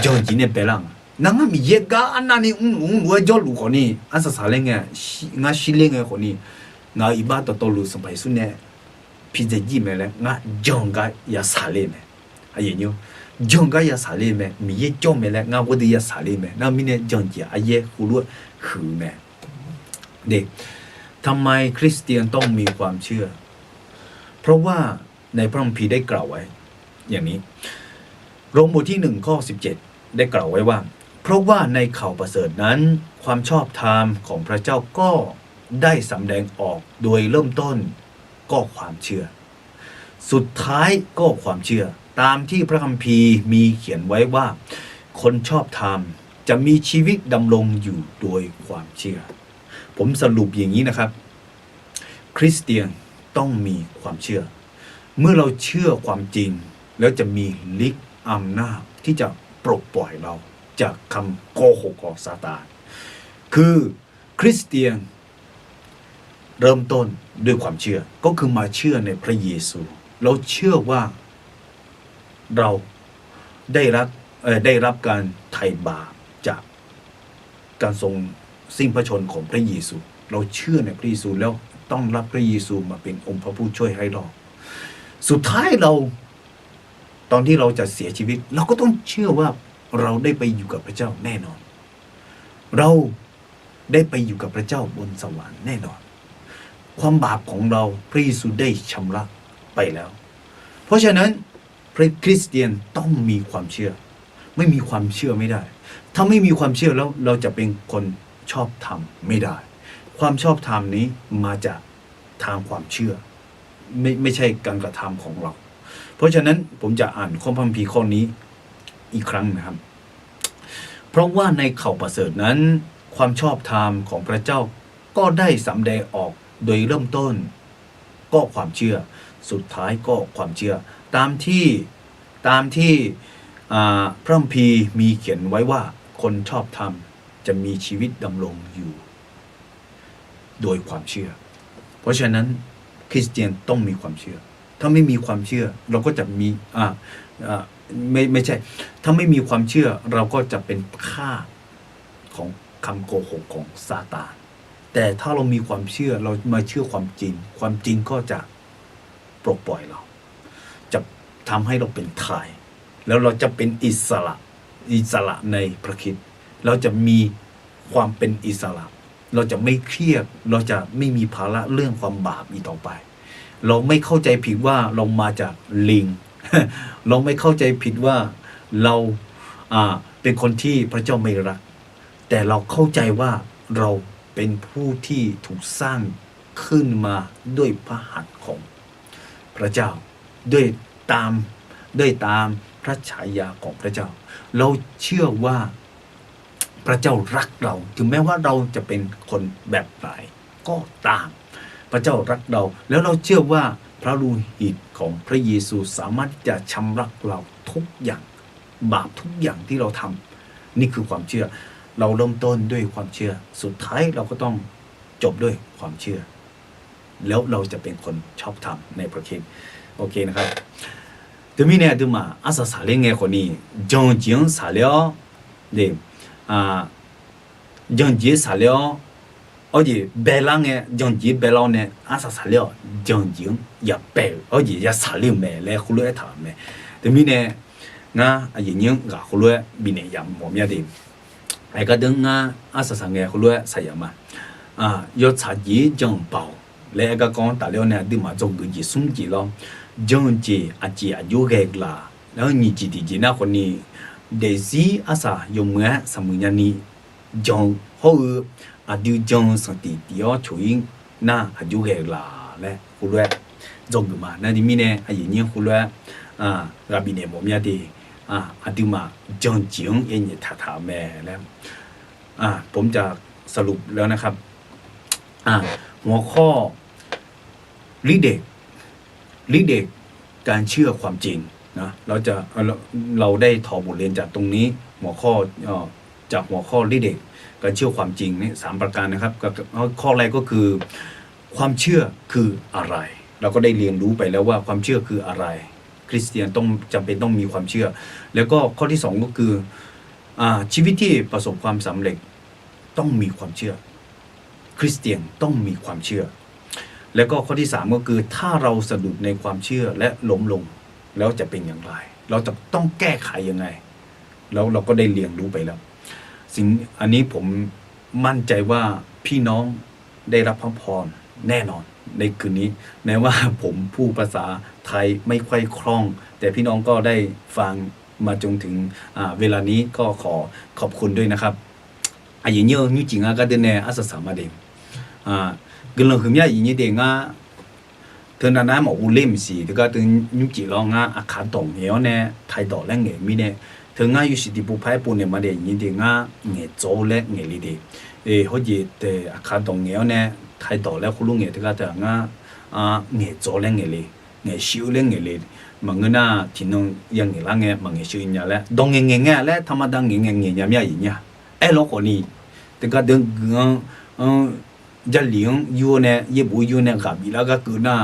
จังจีเนี่ยเปล่านั่งมีเยกาอันนั้นนี่รวยจอลูกคนนี้อาศัยสารเงี้ยงาชิเลงเงี้ยคนนี้งาอีบ้าต่อลูสัมภาระสุนเนี่ยพี่จะยี่เมล่งาจังกายาสาเลเมอย่างนี้จังกายาสาเลเมมีเยจอมเมล่งาวัดยาสาเลเมน่ามีเนี่ยจังจีอาเยหูรู้หือเมเด็กทำไมคริสเตียนต้องมีความเชื่อเพราะว่าในพระคัมภีร์ได้กล่าวไว้อย่างนี้โรมบทที่1ข้อ17ได้กล่าวไว้ว่าเพราะว่าในข่าวประเสริฐนั้นความชอบธรรมของพระเจ้าก็ได้สำแดงออกโดยเริ่มต้นก็ความเชื่อสุดท้ายก็ความเชื่อตามที่พระคัมภีร์มีเขียนไว้ว่าคนชอบธรรมจะมีชีวิตดำรงอยู่โดยความเชื่อผมสรุปอย่างนี้นะครับคริสเตียนต้องมีความเชื่อเมื่อเราเชื่อความจริงแล้วจะมีฤทธิ์อำนาจที่จะปลดปล่อยเราจากคำโกหกของซาตานคือคริสเตียนเริ่มต้นด้วยความเชื่อก็คือมาเชื่อในพระเยซูเราเชื่อว่าเราได้รับการไถ่บาปจากการทรงสิ้นพระชนม์ของพระเยซูเราเชื่อในพระเยซูแล้วต้องรับพระเยซูมาเป็นองค์พระผู้ช่วยให้รอดสุดท้ายเราตอนที่เราจะเสียชีวิตเราก็ต้องเชื่อว่าเราได้ไปอยู่กับพระเจ้าแน่นอนเราได้ไปอยู่กับพระเจ้าบนสวรรค์แน่นอนความบาปของเราพระเยซูได้ชำระไปแล้วเพราะฉะนั้นพระคริสเตียนต้องมีความเชื่อไม่มีความเชื่อไม่ได้ถ้าไม่มีความเชื่อแล้วเราจะเป็นคนชอบธรรมไม่ได้ความชอบธรรมนี้มาจากทางความเชื่อไม่ใช่การกระทำของเราเพราะฉะนั้นผมจะอ่านข้อพระคัมภีร์ข้อนี้อีกครั้งนะครับเพราะว่าในข่าวประเสริฐนั้นความชอบธรรมของพระเจ้าก็ได้สำแดงออกโดยเริ่มต้นก็ความเชื่อสุดท้ายก็ความเชื่อตามที่พระคัมภีร์มีเขียนไว้ว่าคนชอบธรรมจะมีชีวิตดำรงอยู่ โดยความเชื่อ เพราะฉะนั้นคริสเตียนต้องมีความเชื่อ ถ้าไม่มีความเชื่อเราก็จะมีไม่ใช่ ถ้าไม่มีความเชื่อเราก็จะเป็นค่าของคำโกหกของซาตาน แต่ถ้าเรามีความเชื่อเรามาเชื่อความจริง ความจริงก็จะปลดปล่อยเรา จะทำให้เราเป็นไทยแล้วเราจะเป็นอิสระในพระคริสต์เราจะมีความเป็นอิสระ เราจะไม่เครียดเราจะไม่มีภาระเรื่องความบาปอีกต่อไป เราไม่เข้าใจผิดว่าเรามาจากลิง เราไม่เข้าใจผิดว่าเราเป็นคนที่พระเจ้าไม่รัก แต่เราเข้าใจว่าเราเป็นผู้ที่ถูกสร้างขึ้นมาด้วยพระหัตถ์ของพระเจ้าด้วยตามพระฉายาของพระเจ้า เราเชื่อว่าพระเจ้ารักเราถึงแม้ว่าเราจะเป็นคนแบบไหนก็ตามพระเจ้ารักเราแล้วเราเชื่อว่าพระโลหิตของพระเยซูสามารถจะชำระเราทุกอย่างบาปทุกอย่างที่เราทำนี่คือความเชื่อเราเริ่มต้นด้วยความเชื่อสุดท้ายเราก็ต้องจบด้วยความเชื่อแล้วเราจะเป็นคนชอบธรรมในพระคริสต์โอเคนะครับทีนี้เนี่ยดูมาอาสาสาเลี้ยงไงคนนี้จงจิงสาเลี้ยเด็จงจีสาเลี้ย而且白浪呢，将其白浪呢，阿啥啥了，将其也白，而且也啥了没来胡乱他没，对面呢，我阿爷娘阿胡乱比呢也冇咩的，哎个等我阿啥啥个胡乱啥样嘛，要查几将包，来个讲大了呢，对嘛做个几送几咯，将其阿姐阿有个啦，然后你几的那คนนี้เดซี่อาสายมเมื่อสมุญนี้จงเขาอาดิจงสติเดียวช่วยน่าอายุเกล่าและคุณด้วยจงมานั่นที่มีเนี่ยอายุเนี่ยคุณด้วยราบินเนี่ยผมยาดีอาดิมาจงจิงเอ็นยถาแม่แล้วผมจะสรุปแล้วนะครับหัวข้อลิเด็กการเชื่อความจริงนะเราได้ถอดบทเรียนจากตรงนี้หัวข้อจากหัวข้อลิเด็กการเชื่อความจริงนี่3ประการนะครับข้อแรกก็คือความเชื่อคืออะไรเราก็ได้เรียนรู้ไปแล้วว่าความเชื่อคืออะไรคริสเตียนต้องจำเป็นต้องมีความเชื่อแล้วก็ข้อที่2ก็คือชีวิตที่ประสบความสำเร็จต้องมีความเชื่อคริสเตียนต้องมีความเชื่อแล้วก็ข้อที่3ก็คือถ้าเราสะดุดในความเชื่อและล้มลงแล้วจะเป็นอย่างไรเราจะต้องแก้ไขยังไงแล้วเราก็ได้เรียนรู้ไปแล้วสิ่งอันนี้ผมมั่นใจว่าพี่น้องได้รับพระพรแน่นอนในคืนนี้แม้ว่าผมพูดภาษาไทยไม่ค่อยคล่องแต่พี่น้องก็ได้ฟังมาจนถึงเวลานี้ก็ขอบคุณด้วยนะครับอายุเยอะนี่จริงก็เดินในอาสาสมัครเองเกินเลยคือเนี่ยอย่างนี้เด็กเธอหน้าหมออุเล่มสิเธอก็ถึงยุ่งจีรองอาคารตรงเหี้ยวเนี่ยไทยต่อแล้วเงี้ยมีเนี่ยเธอง่ายอยู่สิที่ผู้พายปูเนี่ยมาเดี๋ยวนี้เด็กง่ายเงี้ยโจและเงี้ยลีเดีเขาจีแต่อาคารตรงเหี้ยวเนี่ยไทยต่อแล้วคุณลุงเงี้ยเธอก็จะง่ายเงี้ยโจและเงี้ยลีเงี้ยชิวและเงี้ยลีมันก็น่าที่น้องยังเงี้ยละเงี้ยมันเงี้ยชิวเนี่ยแหละดงเงี้ยเงี้ยแล้วธรรมดาเงี้ยเงี้ยไม่อย่างเงี้ยเราคนนี้แต่ก็เดินจะเลี้ยงอยู่เนี่ยยี่บุอยู่เนี่ยกับอีแล้วก็คือน่า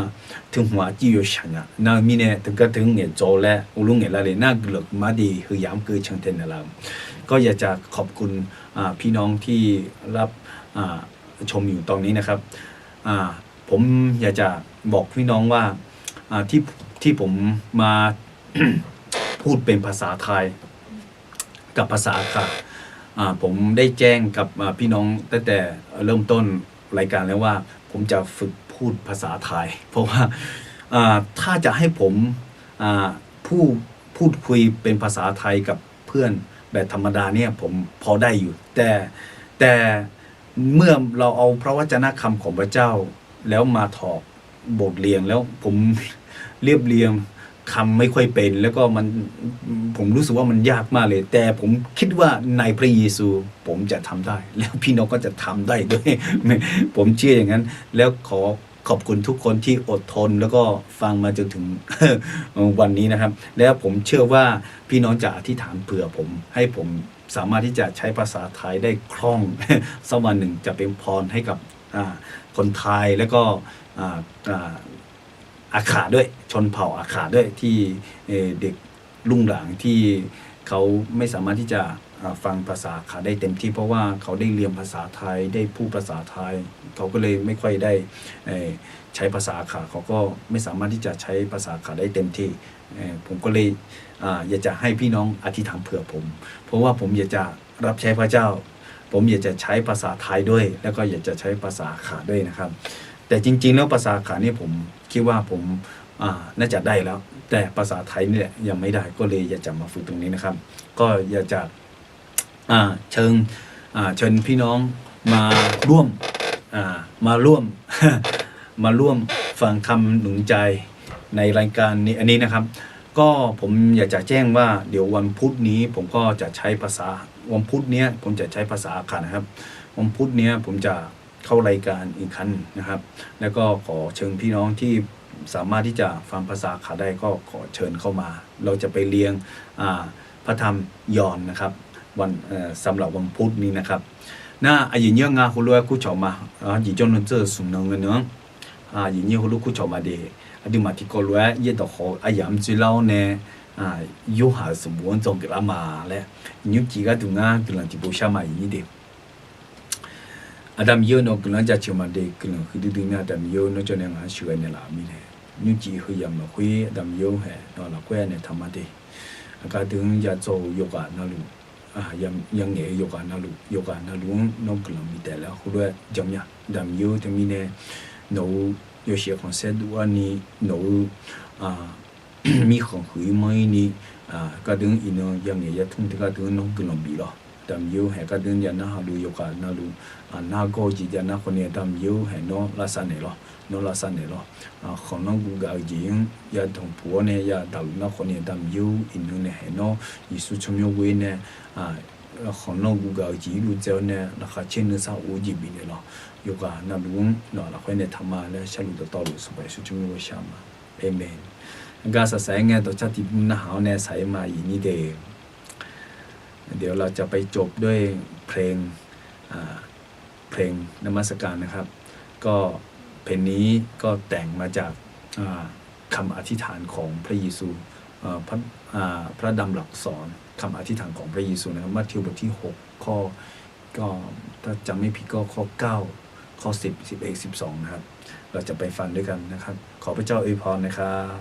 ถึงหัวจีอยู่ฉันน่ามีเนี่ยถึงก็ถึงเนี่ยโจแล้วอุลุงเนี่ยละเลยน่าเกลือกมาดีคือยามคือเชิงเทนนะเราก็อยากจะขอบคุณพี่น้องที่รับชมอยู่ตอนนี้นะครับผมอยากจะบอกพี่น้องว่าที่ผมมา พูดเป็นภาษาไทยกับภาษาค่ะผมได้แจ้งกับพี่น้องตั้งแต่เริ่มต้นรายการแล้วว่าผมจะฝึกพูดภาษาไทยเพราะว่าถ้าจะให้ผมพูดคุยเป็นภาษาไทยกับเพื่อนแบบธรรมดาเนี่ยผมพอได้อยู่แต่เมื่อเราเอาพระวจนะคำของพระเจ้าแล้วมาถอดบทเรียงแล้วผมเรียบเรียงคำไม่ค่อยเป็นแล้วก็ผมรู้สึกว่ามันยากมากเลยแต่ผมคิดว่าในพระเยซูผมจะทำได้แล้วพี่น้องก็จะทำได้ด้วย ผมเชื่ออย่างนั้นแล้วขอบคุณทุกคนที่อดทนแล้วก็ฟังมาจนถึง วันนี้นะครับแล้วผมเชื่อว่าพี่น้องจะอธิษฐานเผื่อผมให้ผมสามารถที่จะใช้ภาษาไทยได้คล่อง สักวันหนึ่งจะเป็นพรให้กับค
คนไทยแล้วก็อ่าอาขาด้วยชนเผ่าอาขาด้วยที่เด็กรุ่งหลังที่เขาไม่สามารถที่จะฟังภาษาอาขาได้เต็มที่เพราะว่าเขาได้เรียนภาษาไทยได้พูดภาษาไทยเขาก็เลยไม่ค่อยได้ใช้ภาษาอาขาเขาก็ไม่สามารถที่จะใช้ภาษาอาขาได้เต็มที่ผมก็เลยอยากจะให้พี่น้องอธิษฐานเผื่อผมเพราะว่าผมอยากจะรับใช้พระเจ้าผมอยากจะใช้ภาษาไทยด้วยแล้วก็อยากจะใช้ภาษาอาขาด้วยนะครับแต่จริงๆแล้วภาษาอาขานี่ผมคิดว่าผมน่าจะได้แล้วแต่ภาษาไทยนี่แหละยังไม่ได้ก็เลยอยากจะมาฝึกตรงนี้นะครับก็อยากจะเชิญพี่น้องมาร่วมมาร่วม มาร่วมฟังคำหนุนใจในรายการนี้อันนี้นะครับก็ผมอยากจะแจ้งว่าเดี๋ยววันพุธนี้ผมก็จะใช้ภาษาวันพุธเนี้ยผมจะใช้ภาษาอาขานะครับวันพุธเนี้ยผมจะเข้ารายการอีกครั้งนะครับแล้วก็ขอเชิญพี่น้องที่สามารถที่จะฟังภาษาอาขาได้ก็ขอเชิญเข้ามาเราจะไปเรียงพระธรรมยอห์นนะครับวันสำหรับวันพุธนี้นะครับ那啊，人家啊，葫芦啊，苦荞嘛，而种呢这属能个呢，人家葫芦苦荞嘛的，啲嘛啲个路啊，一到好啊饮最嬲呢，有下什么种嘅啦嘛咧，你几个东啊，可能就不下嘛一点。adam yo no klan ja chuma de klan khidu du nya adam yo no chone nga shu ne la mi le nyu ji hu yam no hui adam yo he no la kwe ne thama de aka dung ja zo yoga na lu yang nge yoga na lu no klan mi de la hu le jam ya adam yo de mi ne no yo xie kon se du ani no mi khong hui mai ni ka dung ino yang nge ya thung de ka dung no klan bi lo adam yo he ka dung ya na ha lu yoga na lu na go ji ja na ko ne dam yu he no la sa ne lo no la sa ne lo khon no gu ga ji ya thong pu ne ya da na ko ne dam yu in no ne he no yisu chom yo we ne khon no gu ga ji lu je ne la kha chen ne sa u ji bi ne lo yu ga na lu no la ko ne thama le sha lu to lu su ba su chom yo sha ma amen ga sa sa nge to cha ti na ha ne sai ma yi ni de เดี๋ยวเราจะไปจบด้วยเพลงนมัสการนะครับก็เพลงนี้ก็แต่งมาจากคำอธิษฐานของพระเยซูพระดำรัสสอนคำอธิษฐานของพระเยซูนะครับมัทธิวบทที่6ข้อก็ถ้าจำไม่ผิดก็ข้อ9ข้อ10 11 12นะครับเราจะไปฟังด้วยกันนะครับขอพระเจ้าอวยพรนะครับ